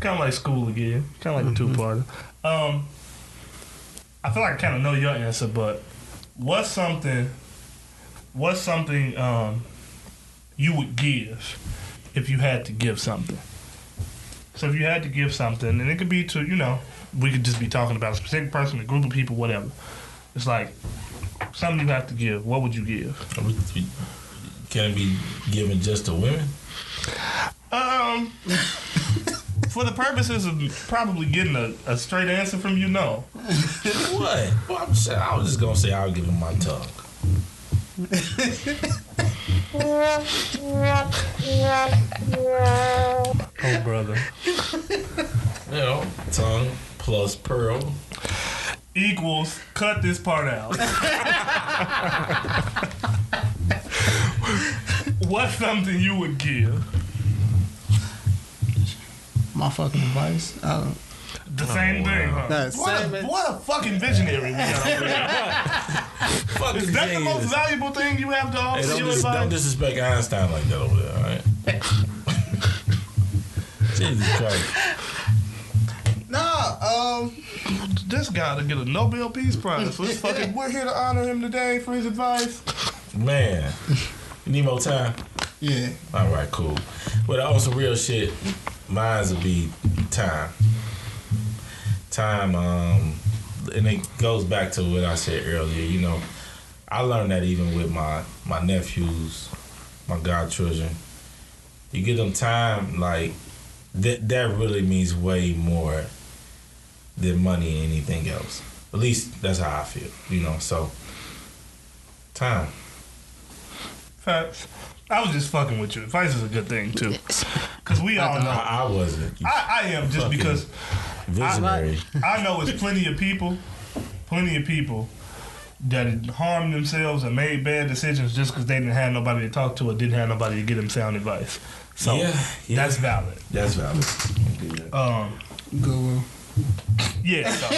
B: Kind of like school again. Kind of like a two-parter. I feel like I kind of know your answer, but what's something you would give if you had to give something? So if you had to give something, and it could be to, we could just be talking about a specific person, a group of people, whatever. It's like something you have to give. What would you give?
D: Can it be given just to women?
B: For the purposes of probably getting a straight answer from you, no.
D: What? Well, I was just gonna say I'll give him my tongue.
B: Oh, brother.
D: Tongue plus pearl
B: equals cut this part out. What's something you would give?
C: My fucking advice.
B: The same thing, huh? What a fucking visionary we got over here. Is that the most valuable thing you have to offer?
D: Don't disrespect Einstein like that over there, all right? Jesus Christ.
C: Nah,
B: this guy to get a Nobel Peace Prize. We're here to honor him today for his advice.
D: Man, you need more time?
C: Yeah.
D: All right, cool. But on some real shit, mine would be time. Time, and it goes back to what I said earlier. I learned that even with my nephews, my godchildren. You give them time, like, that really means way more than money and anything else. At least that's how I feel, so time.
B: Facts. I was just fucking with you. Advice is a good thing too, because we all know.
D: I wasn't.
B: I am just because
D: visionary.
B: I know it's plenty of people that harmed themselves and made bad decisions just because they didn't have nobody to talk to or didn't have nobody to give them sound advice. So that's valid.
D: That's valid.
C: Good one.
B: Yeah, so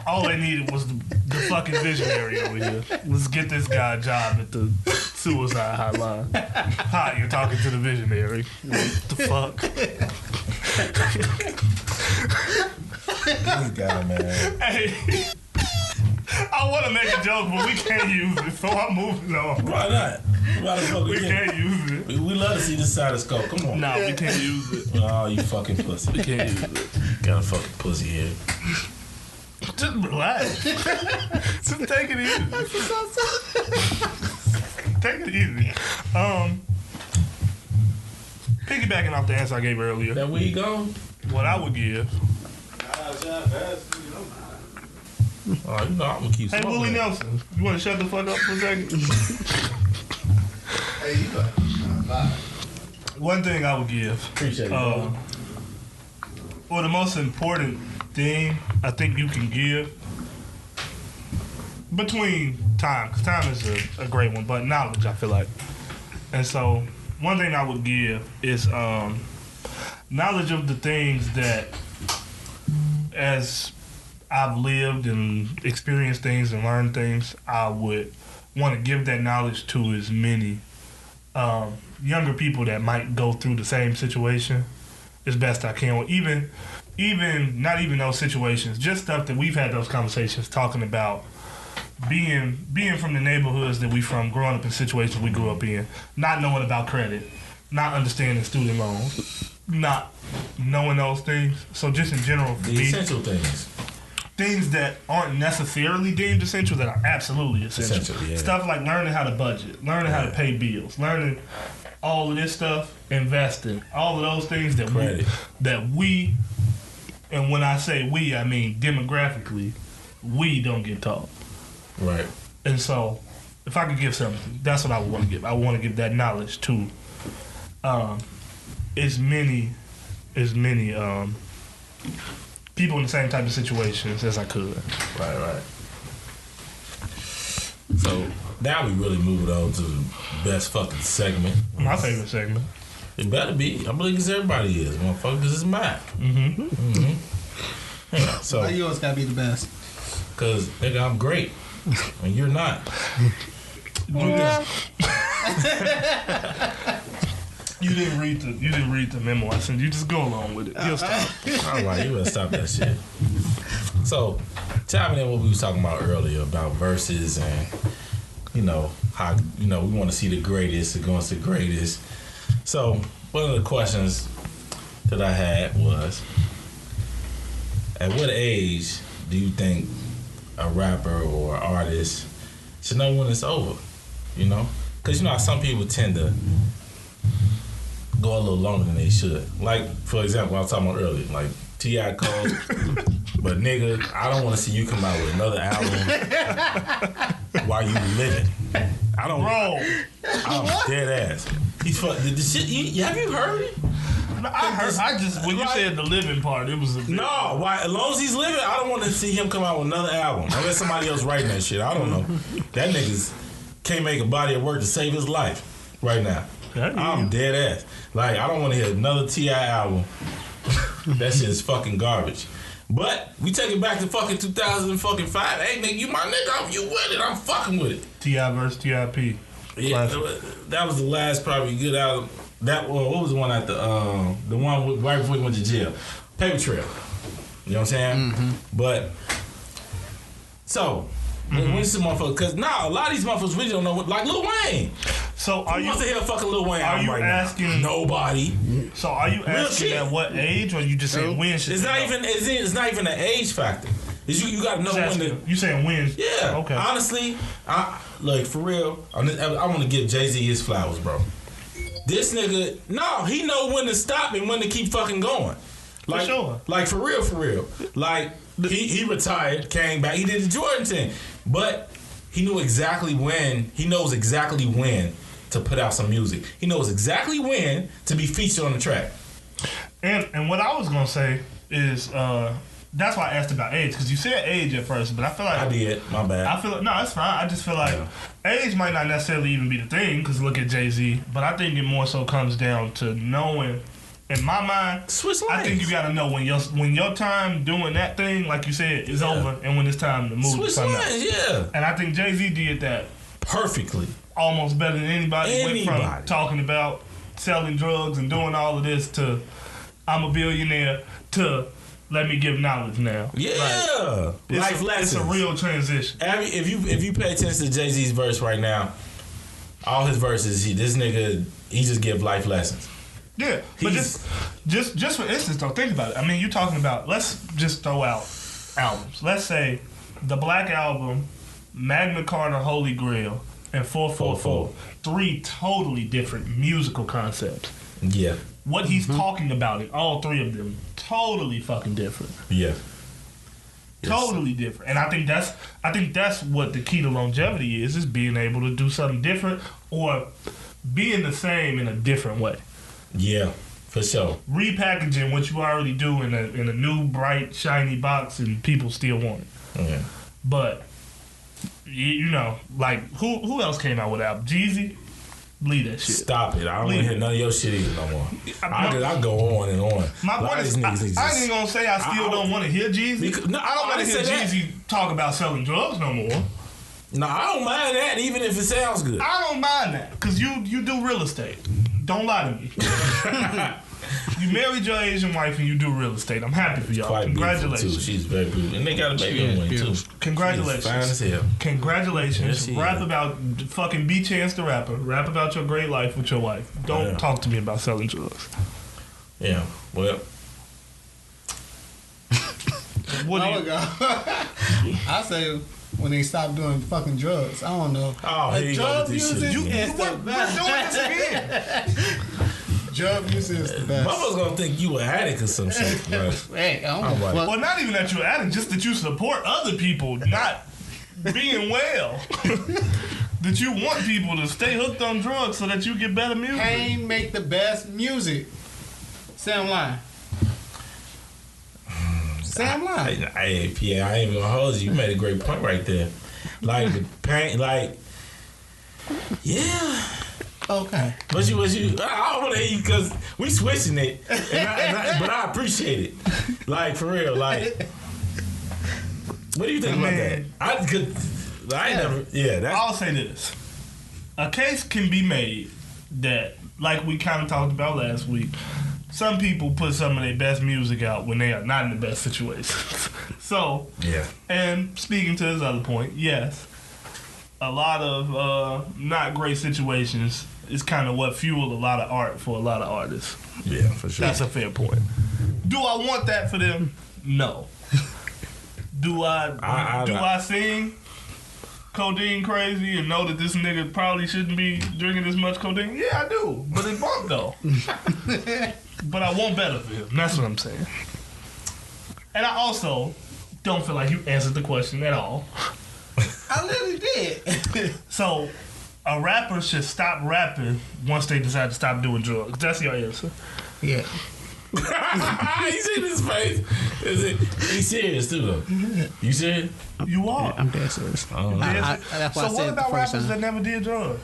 B: all they needed was the fucking visionary over here. Let's get this guy a job at the suicide hotline. Hi, you're talking to the visionary. What the fuck?
D: This guy, man.
B: Hey, I want to make a joke, but we can't use it, so I'm moving on.
D: Why not? Why the fuck
B: we can't use it?
D: We love to see this side of the scope. Come on.
B: Nah, we can't use it.
D: Oh, you fucking pussy.
B: We can't use it.
D: Got a fucking pussy here.
B: Just relax. Just take it easy. Take it easy. Piggybacking off the answer I gave earlier.
D: That we go?
B: What I would give.
D: Oh, I'm gonna keep
B: Hey,
D: smoking.
B: Willie Nelson, you want to shut the fuck up for a second?
C: Hey, you got
B: One thing I would give.
D: Appreciate it, brother.
B: Well, the most important thing I think you can give between time, because time is a great one, but knowledge, I feel like. And so, one thing I would give is knowledge of the things that, as I've lived and experienced things and learned things, I would want to give that knowledge to as many younger people that might go through the same situation as best I can. Even not even those situations, just stuff that we've had those conversations talking about. Being from the neighborhoods that we from, growing up in situations we grew up in, not knowing about credit, not understanding student loans, not knowing those things. So just in general, for
D: The
B: me,
D: essential
B: things that aren't necessarily deemed essential that are absolutely essential.
D: Yeah.
B: Stuff like learning how to budget, learning how to pay bills, learning all of this stuff, investing, all of those things that we, and when I say we, I mean demographically, we don't get taught.
D: Right.
B: And so, if I could give something, that's what I would want to give. I want to give that knowledge to as many people in the same type of situations as I could.
D: Right. So now we really move it on to the best fucking segment.
B: My favorite segment.
D: It better be. I believe it's everybody is, motherfucker, because it's mine. Yeah, so,
C: Why yours gotta be the best?
D: because, nigga, I'm great. And you're not.
B: You didn't read the memo I sent you. Just go along with it. You'll stop.
D: All right, you better stop that shit. So, chiming in what we was talking about earlier about verses and, how, we want to see the greatest against the greatest. So, one of the questions that I had was, at what age do you think a rapper or artist should know when it's over? Because how some people tend to go a little longer than they should. Like, for example, I was talking about earlier, like T.I. Cole. But nigga, I don't want to see you come out with another album while you living. I don't.
B: Bro,
D: I'm dead ass. He's fuck. The shit. Have you heard it?
B: I heard. I just when you said the living part, it was a bit.
D: No. Why? As long as he's living, I don't want to see him come out with another album unless somebody else writing that shit. I don't know. That nigga's can't make a body of work to save his life right now. I'm dead ass. Like, I don't want to hear another T.I. album. That shit is fucking garbage. But we take it back to fucking 2005. Hey, nigga, you my nigga. You with it. I'm fucking with it.
B: T.I. versus T.I.P.
D: Yeah, that was the last probably good album. That what was the one at the one right before he went to jail? Paper Trail. You know what I'm saying? Mm-hmm. But so when some motherfuckers, because now a lot of these motherfuckers really don't know what, like Lil Wayne.
B: So
D: Who wants to hear fucking Lil Wayne?
B: Are you
D: right
B: asking
D: now? Nobody?
B: So are you asking at what age, or you just saying when?
D: It's not even. It's not even an age factor. It's you got to know when the.
B: You saying when?
D: Yeah.
B: Okay.
D: Honestly, like for real, I want to give Jay-Z his flowers, bro. This nigga, no, he know when to stop and when to keep fucking going. Like,
B: for sure.
D: Like for real. Like he retired, came back, he did the Jordan thing, but he knew exactly when. He knows exactly when to put out some music. He knows exactly when to be featured on the track.
B: And what I was gonna say is that's why I asked about age, because you said age at first, but I feel like
D: I did. My bad.
B: I feel like, no, it's fine. I just feel like age might not necessarily even be the thing, because look at Jay-Z, but I think it more so comes down to knowing. In my mind,
D: Switch lanes.
B: I think you gotta know when your time doing that thing, like you said, is over, and when it's time to move to something else.
D: Yeah.
B: And I think Jay-Z did that
D: perfectly,
B: almost better than anybody. Went from talking about selling drugs and doing all of this to I'm a billionaire to let me give knowledge now.
D: Yeah, life lessons.
B: It's a real transition.
D: If you pay attention to Jay-Z's verse right now, all his verses, he just give life lessons.
B: Yeah, but just for instance, though, think about it. I mean, you're talking about, let's just throw out albums. Let's say the Black Album, Magna Carta, Holy Grail, and 444. 3 totally different musical concepts.
D: Yeah.
B: What he's talking about in all 3 of them, totally fucking different.
D: Yeah.
B: Totally different. And I think that's what the key to longevity is being able to do something different or being the same in a different way.
D: Yeah, for sure.
B: Repackaging what you already do in a new, bright, shiny box, and people still want it.
D: Yeah.
B: But like who else came out with album? Jeezy Leave that shit.
D: Stop it. I don't want to hear none of your shit either no more. I go on and on.
B: My point is, I ain't even gonna say I still don't want to hear Jeezy.
D: No,
B: I don't want to hear Jeezy talk about selling drugs no more.
D: No, I don't mind that, even if it sounds good.
B: I don't mind that, because you do real estate. Don't lie to me. You married your Asian wife and you do real estate. I'm happy for y'all.
D: Quite
B: Congratulations.
D: too. She's very beautiful. And they got a baby on the way, too.
B: Congratulations.
D: She's fine as hell.
B: Congratulations.
D: Yes,
B: Rap about fucking B Chance the Rapper. Rap about your great life with your wife. Don't talk to me about selling drugs.
D: Yeah, well.
B: What do you...
C: I say when they stop doing fucking drugs. I don't know.
D: Oh, here you go with this shit.
B: We're doing this again.
C: Drug music is the best.
D: Mama's gonna think you an addict or some shit.
C: Hey,
B: well, not even that you're an addict, just that you support other people not being well. That you want people to stay hooked on drugs so that you get better music.
C: Pain make the best music. Say I'm lying. Say I'm lying.
D: Hey, Pierre, I ain't even gonna hold you. You made a great point right there. Like the pain, like, yeah.
C: Okay.
D: What you? I don't want to hear you because we switching it, but I appreciate it. Like for real, like. What do you think about that?
B: I'll say this: a case can be made that, like we kind of talked about last week. Some people put some of their best music out when they are not in the best situations. So,
D: yeah.
B: And speaking to his other point, yes, a lot of not great situations is kind of what fuel a lot of art for a lot of artists.
D: Yeah, for sure.
B: That's a fair point. Do I want that for them? No. Do I sing codeine crazy and know that this nigga probably shouldn't be drinking this much codeine? Yeah, I do. But it bumped though. But I want better for him. That's what I'm saying. And I also don't feel like you answered the question at all.
C: I literally did.
B: So, a rapper should stop rapping once they decide to stop doing drugs. That's your answer.
C: Yeah.
D: You see his face? He's serious too, though. You serious?
B: You are.
C: Yeah, I'm dead serious.
B: So what about rappers that never did drugs?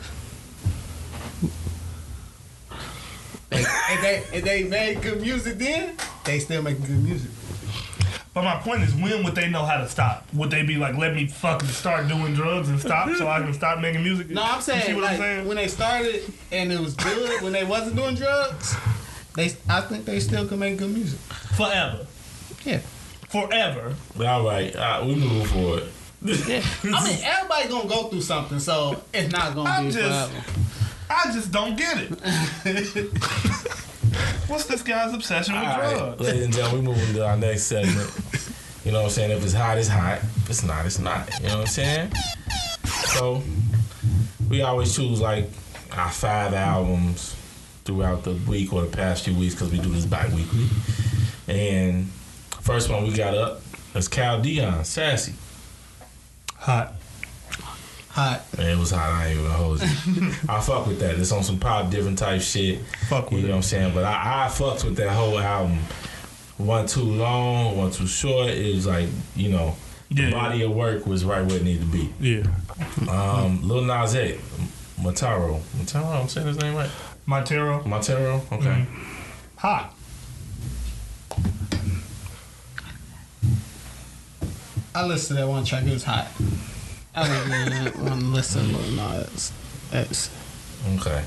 C: If they made good music then, they still making good music.
B: But my point is, when would they know how to stop? Would they be like, let me fucking start doing drugs and stop so I can stop making music?
C: No, I'm saying, like, when they started and it was good, when they wasn't doing drugs, I think they still can make good music.
B: Forever.
C: Yeah.
B: Forever.
D: All right, we moving forward.
C: Yeah. I mean, everybody gonna go through something, so it's not gonna be forever.
B: I just don't get it. What's this guy's obsession with drugs?
D: Right, ladies and gentlemen, we moving to our next segment. You know what I'm saying? If it's hot, it's hot. If it's not, it's not. You know what I'm saying? So, we always choose like our 5 albums throughout the week or the past few weeks because we do this bi-weekly. And first one we got up is Cal Dion, Sassy.
B: Hot.
D: Man, it was hot. I ain't even hold you. I fuck with that. It's on some pop, different type shit.
B: Fuck with
D: you know what I'm saying? But I fucked with that whole album. One too long, one too short. It was like, you know, the body of work was right where it needed to be.
B: Yeah.
D: Lil Nas X, Montero, I'm saying his name right? Montero? Okay.
B: Mm-hmm. Hot.
C: I listened to that one track. It was hot. I didn't want to listen to Lil Nas X.
D: Okay.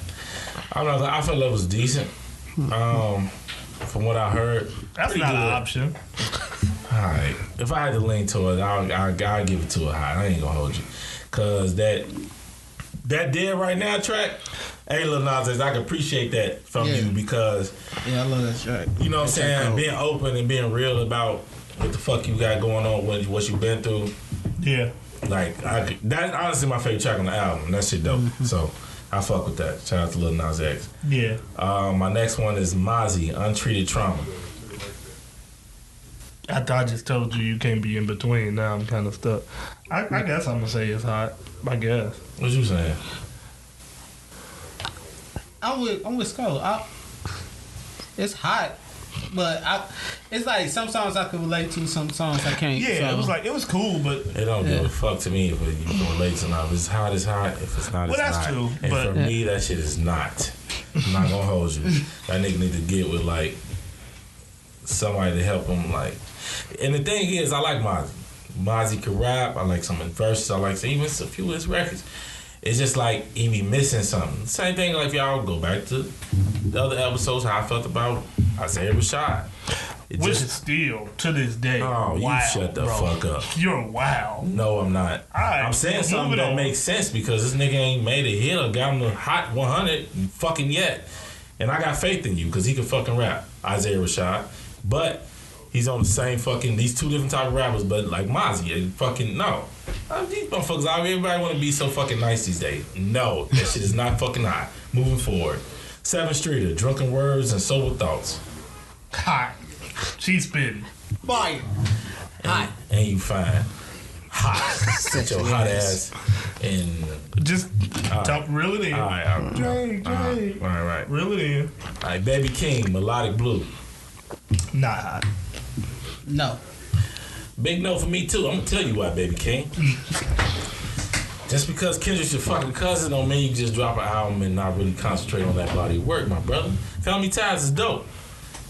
D: I don't know. I felt it was decent. From what I heard,
B: that's not an option.
D: Alright. If I had to lean toward it, I'll give it to a high. I ain't gonna hold you. Cause that Dead Right Now track, hey Lil Nas X, I can appreciate that from you because
C: I love that track.
D: You know what I'm saying? Being open and being real about what the fuck you got going on, what you been through.
B: Yeah.
D: Like that's honestly my favorite track on the album. That shit dope. Mm-hmm. So I fuck with that. Shout out to Lil Nas X.
B: Yeah.
D: My next one is Mozzie, Untreated Trauma.
B: I just told you can't be in between. Now I'm kind of stuck. I guess I'm gonna say it's hot. I guess.
D: What you saying?
C: I'm with Skull. It's hot, But it's like some songs I can relate to, some songs I can't.
B: Yeah,
C: so.
B: it was cool, but
D: It don't give a fuck to me if you can relate to not. If it's hot, it's hot. If it's not, it's
B: Well, that's
D: not.
B: true,
D: And
B: but-
D: for me, that shit is not. I'm not gonna hold you. That nigga need to get with like somebody to help him. Like, and the thing is, I like Mozzie. Mozzie can rap. I like some of his verses. I like even a few of his records. It's just like he be missing something. Same thing like y'all go back to the other episodes, how I felt about Isaiah Rashad.
B: which is still to this day.
D: Oh, you
B: wild,
D: shut the
B: bro.
D: fuck up.
B: You're wild.
D: No, I'm not.
B: All right,
D: I'm saying
B: moving
D: something that
B: on.
D: makes sense because this nigga ain't made a hit or got him the hot 100 fucking yet. And I got faith in you because he can fucking rap, Isaiah Rashad. But he's on the same fucking, these two different type of rappers, but like Mozzie, and fucking no. These motherfuckers out here, everybody want to be so fucking nice these days. No, that shit is not fucking hot. Moving forward. 7th Streeter, Drunken Words and Sober Thoughts.
B: Hot. She's spitting.
C: Fire. Hot.
D: And you fine. Hot. Sit your hot ass and...
B: Just talk, reel it in.
D: All right.
B: Jay.
D: All right.
B: Reel it in.
D: All right, Baby King, Melodic Blue.
B: Not hot.
C: No.
D: Big no for me too. I'm gonna tell you why, Baby King. Just because Kendrick's your fucking cousin don't mean you just drop an album and not really concentrate on that body of work, my brother. Family Ties is dope,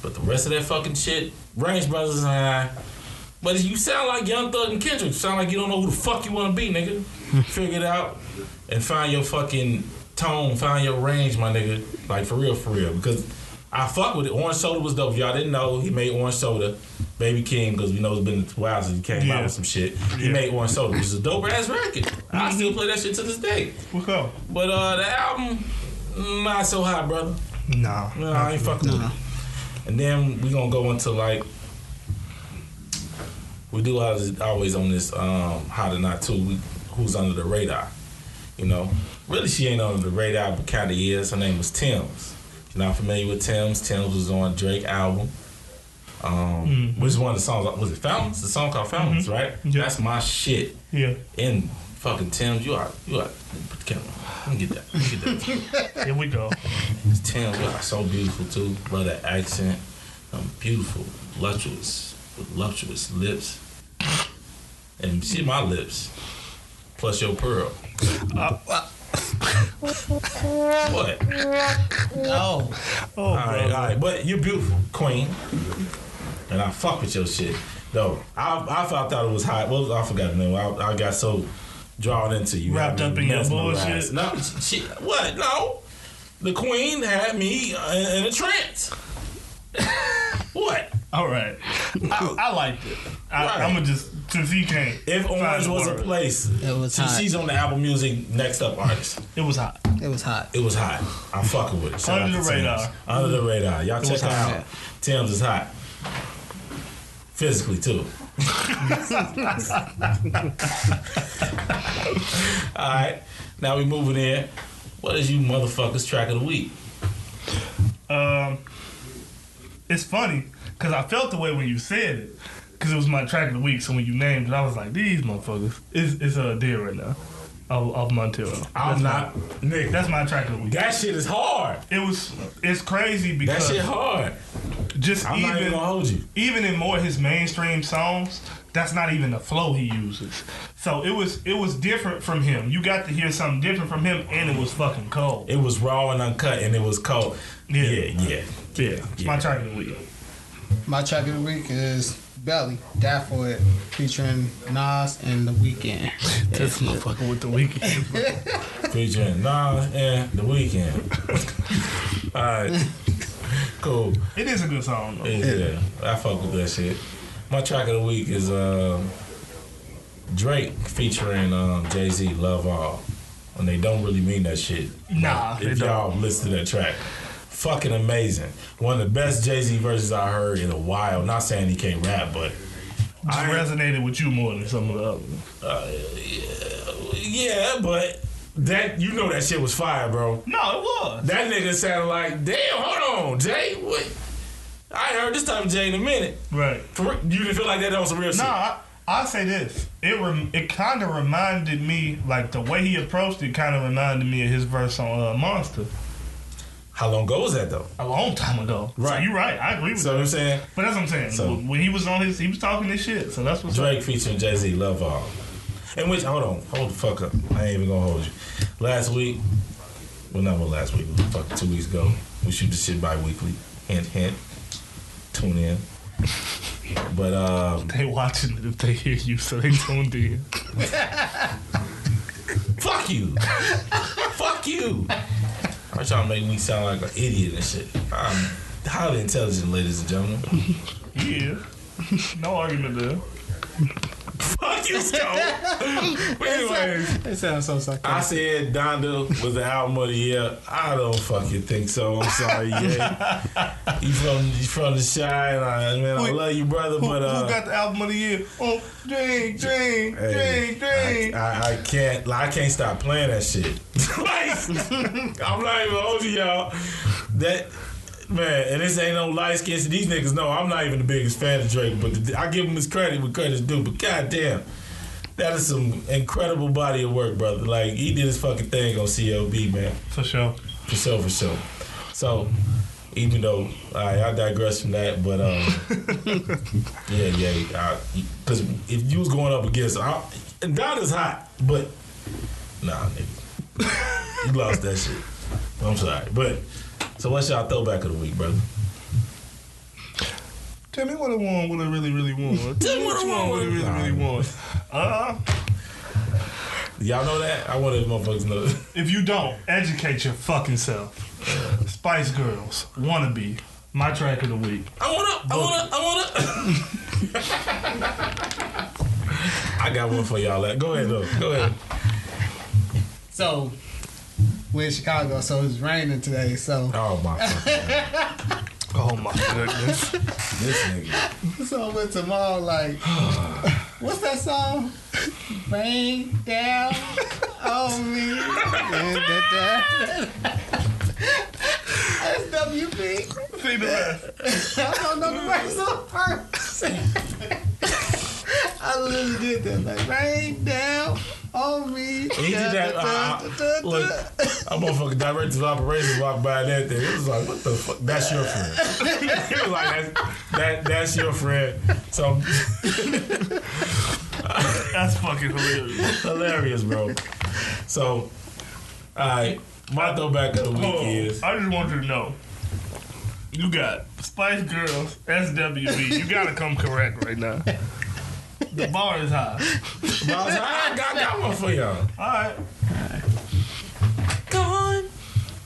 D: but the rest of that fucking shit, Range Brothers, but you sound like Young Thug and Kendrick. You sound like you don't know who the fuck you want to be, nigga. Figure it out and find your fucking tone, find your range, my nigga. Like for real, because I fuck with it. Orange Soda was dope. If y'all didn't know, he made Orange Soda, Baby King, because we know it's been a while since he came out with some shit. He made Orange Soda, which is a dope ass record. I still play that shit to this day.
B: What's up?
D: But the album, not so hot, brother.
B: Nah.
D: No, I ain't fucking with it. And then we gonna go into like, we do always on this How to Not To, who's under the radar. You know, really she ain't under the radar, but kind of is. Her name was Thames. You're not familiar with Thames. Thames was on Drake album. Which is one of the songs, was it Fountains? The song called Fountains, right?
B: Yeah.
D: That's my shit.
B: Yeah.
D: In fucking Thames, you are, put the camera on. Let me get that.
B: Here we go.
D: Thames, you are so beautiful too. Love that accent. Beautiful, voluptuous lips. And see my lips. Plus your pearl. What?
C: No.
B: All
D: Alright. But you're beautiful, queen. And I fuck with your shit. Though, I thought it was hot. Well, I forgot the name. I got so drawn into you.
B: Wrapped up in your bullshit?
D: No, shit. What? No. The queen had me in a trance. What?
B: All right. I liked it. I'm going to just, since he can't.
D: If Orange was a place,
C: It was hot.
D: she's on the Apple Music next up artist.
B: It was hot.
C: It was hot.
D: It was hot. I'm fucking with it. Shout
B: Under
D: out
B: the
D: to
B: radar.
D: Thames. Under the radar. Y'all check her
B: hot.
D: out. Thames is hot. Physically too. Alright. Now we moving in. What is you motherfuckers track of the week?
B: It's funny because I felt the way when you said it because it was my track of the week. So when you named it, I was like, these motherfuckers. It's a deal right now of Montero.
D: I'm not. Nigga.
B: That's my track of the week.
D: That shit is hard.
B: It's crazy
D: That
B: because
D: shit hard.
B: just
D: I'm not even gonna hold you.
B: even in more of his mainstream songs, that's not even the flow he uses. So it was different from him. You got to hear something different from him, and it was fucking cold.
D: It was raw and uncut and it was cold. Yeah.
B: It's my track of the week.
C: My track of the week is Belly, Die For It, featuring Nas and The Weeknd.
B: This motherfucker with the weekend.
D: Featuring Nas and The Weeknd. Alright. Cool.
B: It is a good song though.
D: Yeah, I fuck with that shit. My track of the week is Drake featuring Jay-Z, Love All. And they don't really mean that shit.
B: Nah,
D: If
B: they
D: y'all listen to that track. Fucking amazing. One of the best Jay-Z verses I heard in a while. Not saying he can't rap, but
B: Just resonated with you more than some of the others.
D: yeah, but that you know that shit was fire, bro.
B: No, it was.
D: That nigga sounded like, damn, hold on, Jay. What? I ain't heard this type of Jay in a minute.
B: Right.
D: You didn't feel like that was some real shit?
B: Nah, I'll say this. It kind of reminded me, like the way he approached it kind of reminded me of his verse on Monster.
D: How long ago was that though?
B: A long time ago.
D: Right.
B: So you're right. I agree with
D: So
B: that.
D: I'm saying
B: But that's what I'm saying.
D: So-
B: When he was he was talking this shit. So that's what's
D: Drake
B: up.
D: featuring Jay-Z, Love All. In which, hold the fuck up. I ain't even gonna hold you. Last week, well, not last week, it was fucking 2 weeks ago. We shoot this shit bi-weekly. Hint, hint. Tune in. But,
B: They watching it if they hear you, so they tuned in.
D: fuck you. Fuck you. I'm trying to make me sound like an idiot and shit. I'm highly intelligent, ladies and gentlemen.
B: Yeah. No argument there.
D: Fuck you, Scott. But anyways,
C: It sounds so
D: I
C: sarcastic.
D: said Donda was the album of the year. I don't fucking think so. I'm sorry, yeah. You from the Shy, and man, I love you, brother.
B: Who
D: But
B: got the album of the year? Oh, drink.
D: I can't stop playing that shit. Like, I'm not even holding y'all. That man, and this ain't no light skin. These niggas know I'm not even the biggest fan of Drake, but I give him his credit with credit's due. But goddamn, that is some incredible body of work, brother. Like he did his fucking thing on CLB, man.
B: For sure.
D: For sure. So, even though I digress from that, but yeah, because if you was going up against, and Donda's hot, but nah, nigga, you lost that shit. I'm sorry, but so what's y'all throwback of the week, brother?
B: Tell me what I want, what I really want.
D: Tell me what I want,
B: what I really want.
D: Y'all know that? I wanted motherfuckers to know.
B: If you don't, educate your fucking self. Spice Girls, Wannabe, my track of the week.
D: I wanna. I got one for y'all. Go ahead, though. Go ahead.
C: So, we're in Chicago, so it's raining today. So,
D: Oh my fucking God.
B: Oh my goodness.
D: This nigga.
C: so I went to mall like, what's that song? Rain down on me. That's WB.
B: See the rest.
C: I don't know the rest of the verse. I literally did that. Like, rain down on me.
D: He did that. Look, a motherfucking director of operations walked by that thing. It was like, what the fuck? That's your friend. He was like, that's your friend. So
B: That's fucking hilarious.
D: hilarious, bro. So, alright, my throwback of the week is
B: I just want you to know. You got Spice Girls, SWB. You gotta come correct right now. The bar is high.
D: I got one for y'all.
B: Alright.
D: Gone.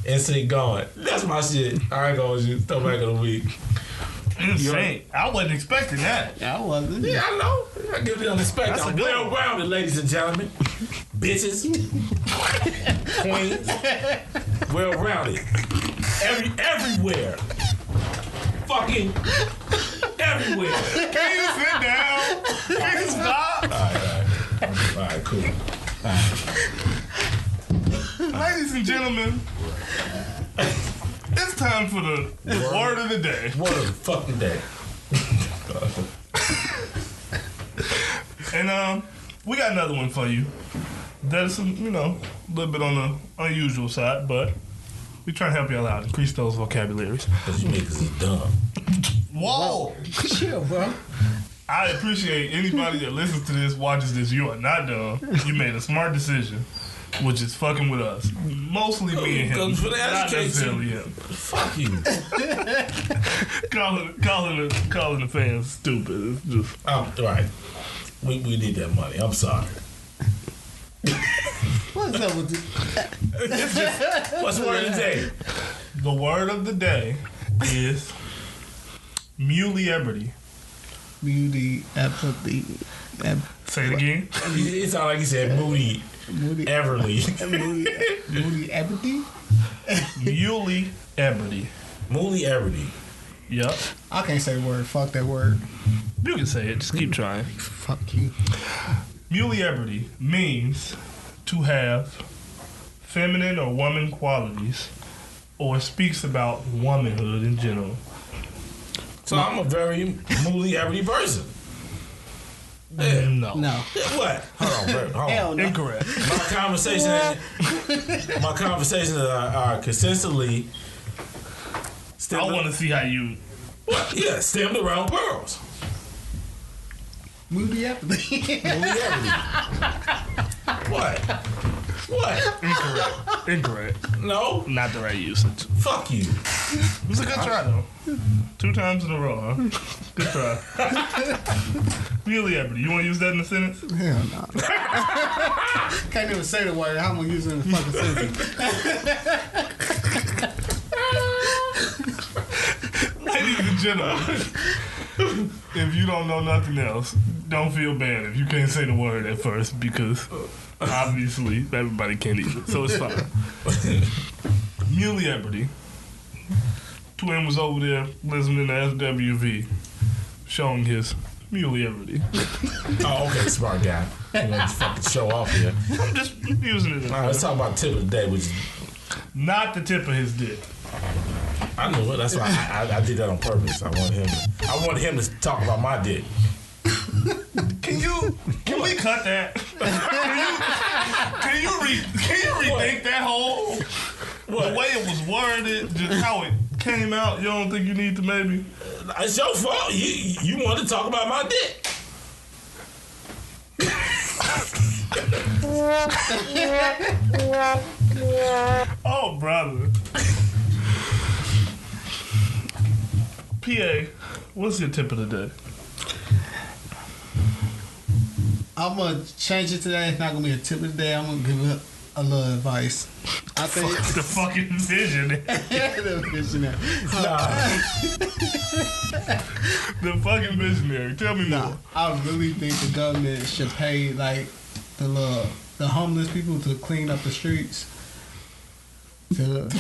D: NSYNC gone. That's my shit. I ain't gonna use throwback of the week.
B: Insane. I wasn't expecting that.
C: I wasn't.
D: Yeah, I know. I give it unexpected.
B: That's a
D: I'm
B: good
D: well rounded, ladies and gentlemen. Bitches. Queens. Well rounded. Everywhere. Fucking everywhere.
B: Can you sit down? Can you stop?
D: Alright, cool.
B: Ladies and gentlemen, it's time for the word of the day.
D: What a fucking day.
B: And we got another one for you. That's some, a little bit on the unusual side, but we try to help y'all out, increase those vocabularies.
D: Because you niggas is dumb.
B: Whoa!
C: Chill, bro.
B: I appreciate anybody that listens to this, watches this. You are not dumb. You made a smart decision, which is fucking with us. Mostly me and him,
D: Goes for the
B: not necessarily
D: education.
B: him.
D: Fuck you.
B: calling the fans stupid. It's just
D: Right. We need that money. I'm sorry.
C: What's up with this?
D: What's the word of the day?
B: the word of the day is muley-ebrity.
C: Beauty, empathy,
B: Say it again.
D: It sounded like he said Moody
C: moody,
D: Everly.
C: moody, empathy.
B: Muley-ebrity.
D: Moody Everly.
B: Yep.
C: I can't say the word. Fuck that word.
B: You can say it. Just keep trying.
C: Fuck you.
B: Muley-ebrity means to have feminine or woman qualities, or speaks about womanhood in general.
D: So I'm a very Moody Everly person. Yeah.
B: No.
C: No.
D: What? Hold on, bro. Hold on.
C: Hell no.
B: Incorrect.
D: My conversations are consistently
B: I want to see how you.
D: What? Yeah, stemmed around pearls.
C: Movie after
D: What? What?
B: Incorrect.
D: No.
B: Not the right usage.
D: Fuck you.
B: It was a good try, though. 2 times in a row, huh? Good try. Really, Ebony, you want to use that in a sentence?
C: Hell no. Can't even say the word. How am I using it in the fucking sentence?
B: Ladies and gentlemen, if you don't know nothing else, don't feel bad if you can't say the word at first because obviously everybody can't either. So it's fine. Muley Ebony. Twin was over there listening to SWV showing his Muley Ebony.
D: Oh, okay, smart guy. You want to fucking show off here.
B: I'm just using it.
D: All right, let's talk about tip of the day, which is
B: not the tip of his dick.
D: I knew it. That's why I did that on purpose. I wanted him to talk about my dick.
B: Can we cut that? Can you rethink that whole
D: What?
B: the way it was worded, just how it came out? You don't think you need to maybe?
D: It's your fault. You wanted to talk about my dick.
B: Oh, brother. PA, what's your tip of the day?
C: I'm gonna change it today. It's not gonna be a tip of the day. I'm gonna give it a little advice. I think
B: The fucking vision.
C: the visionary.
B: The fucking visionary. Tell me
C: Nah,
B: more.
C: I really think the government should pay like the homeless people to clean up the streets. What?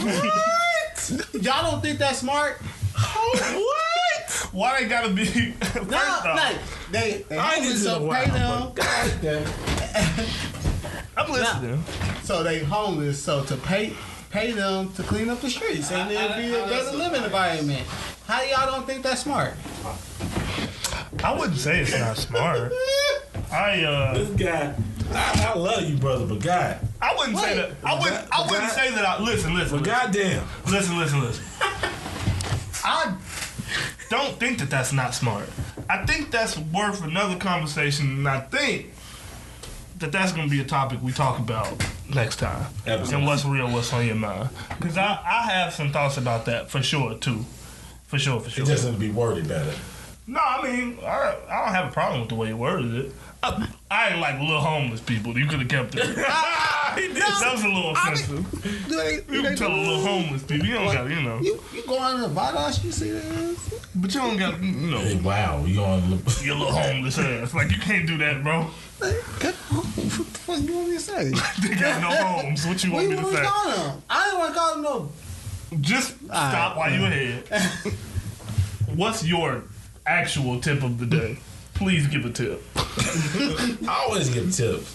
C: Y'all don't think that's smart?
B: What? Why they gotta be? First
C: No,
B: off,
C: like they
D: I need
C: homeless,
D: to
C: so
D: know
C: pay
D: why.
C: them.
D: God damn.
B: I'm listening.
C: So they homeless, so to pay them to clean up the streets, and it'll be a better living environment. How y'all don't think that's smart?
B: I wouldn't say it's not smart.
D: This guy, I love you, brother, but God.
B: I wouldn't say that. I wouldn't say that. Listen.
D: But goddamn.
B: Listen. I don't think that that's not smart. I think that's worth another conversation, and I think that that's going to be a topic we talk about next time.
D: Absolutely.
B: And what's real, what's on your mind. Because I have some thoughts about that for sure, too. For sure.
D: It just needs to be worded better.
B: No, I mean, I don't have a problem with the way you worded it. I ain't like little homeless people. You could have kept it. That was a little offensive. You can tell a little homeless people. You don't got,
C: You go on the Vadash, you see that?
B: But you don't got,
D: Hey, wow, you on
B: your little homeless ass. Like, you can't do that, bro.
C: What the fuck you want me to say?
B: They got no homes. What you want me to say?
C: Call them? I didn't want to call them no.
B: Just stop while you're ahead. What's your actual tip of the day? Please give a tip.
D: I always give tips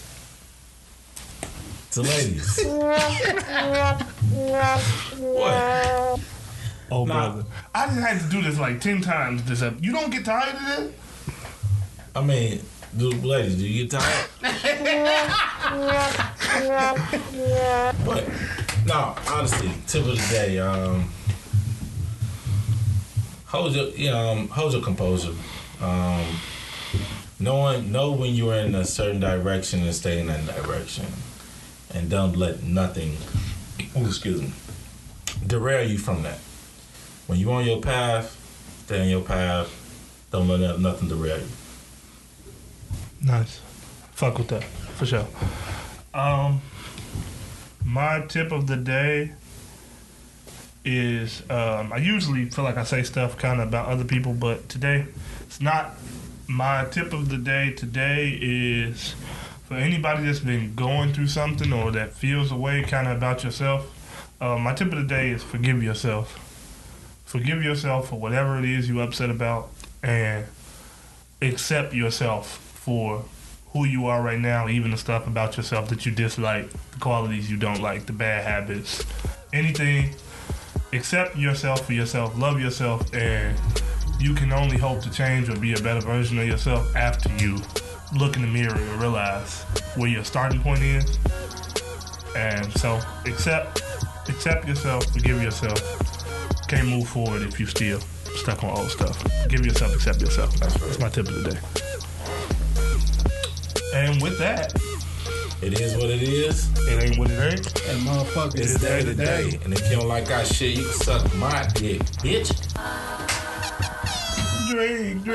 D: to ladies. What?
B: Oh,
D: Nah.
B: brother. I just had to do this like 10 times this episode. You don't get tired of this?
D: I mean, ladies, do you get tired? But no, honestly, tip of the day. Hold your composure. Know when you're in a certain direction and stay in that direction, and don't let nothing, derail you from that. When you're on your path, stay on your path. Don't let nothing derail you.
B: Nice. Fuck with that. For sure. My tip of the day is I usually feel like I say stuff kind of about other people, but today it's not. My tip of the day today is for anybody that's been going through something or that feels a way kind of about yourself. My tip of the day is forgive yourself. Forgive yourself for whatever it is you're upset about and accept yourself for who you are right now, even the stuff about yourself that you dislike, the qualities you don't like, the bad habits, anything. Accept yourself for yourself, love yourself, and you can only hope to change or be a better version of yourself after you look in the mirror and realize where your starting point is. And so accept yourself, forgive yourself, can't move forward if you still stuck on old stuff. Give yourself, accept yourself. That's my tip of the day. And with that,
D: it is what it is.
B: It ain't what it ain't.
C: That motherfucker
D: It's day to day. And if you don't like our shit, you can suck my dick, bitch.
B: Drink.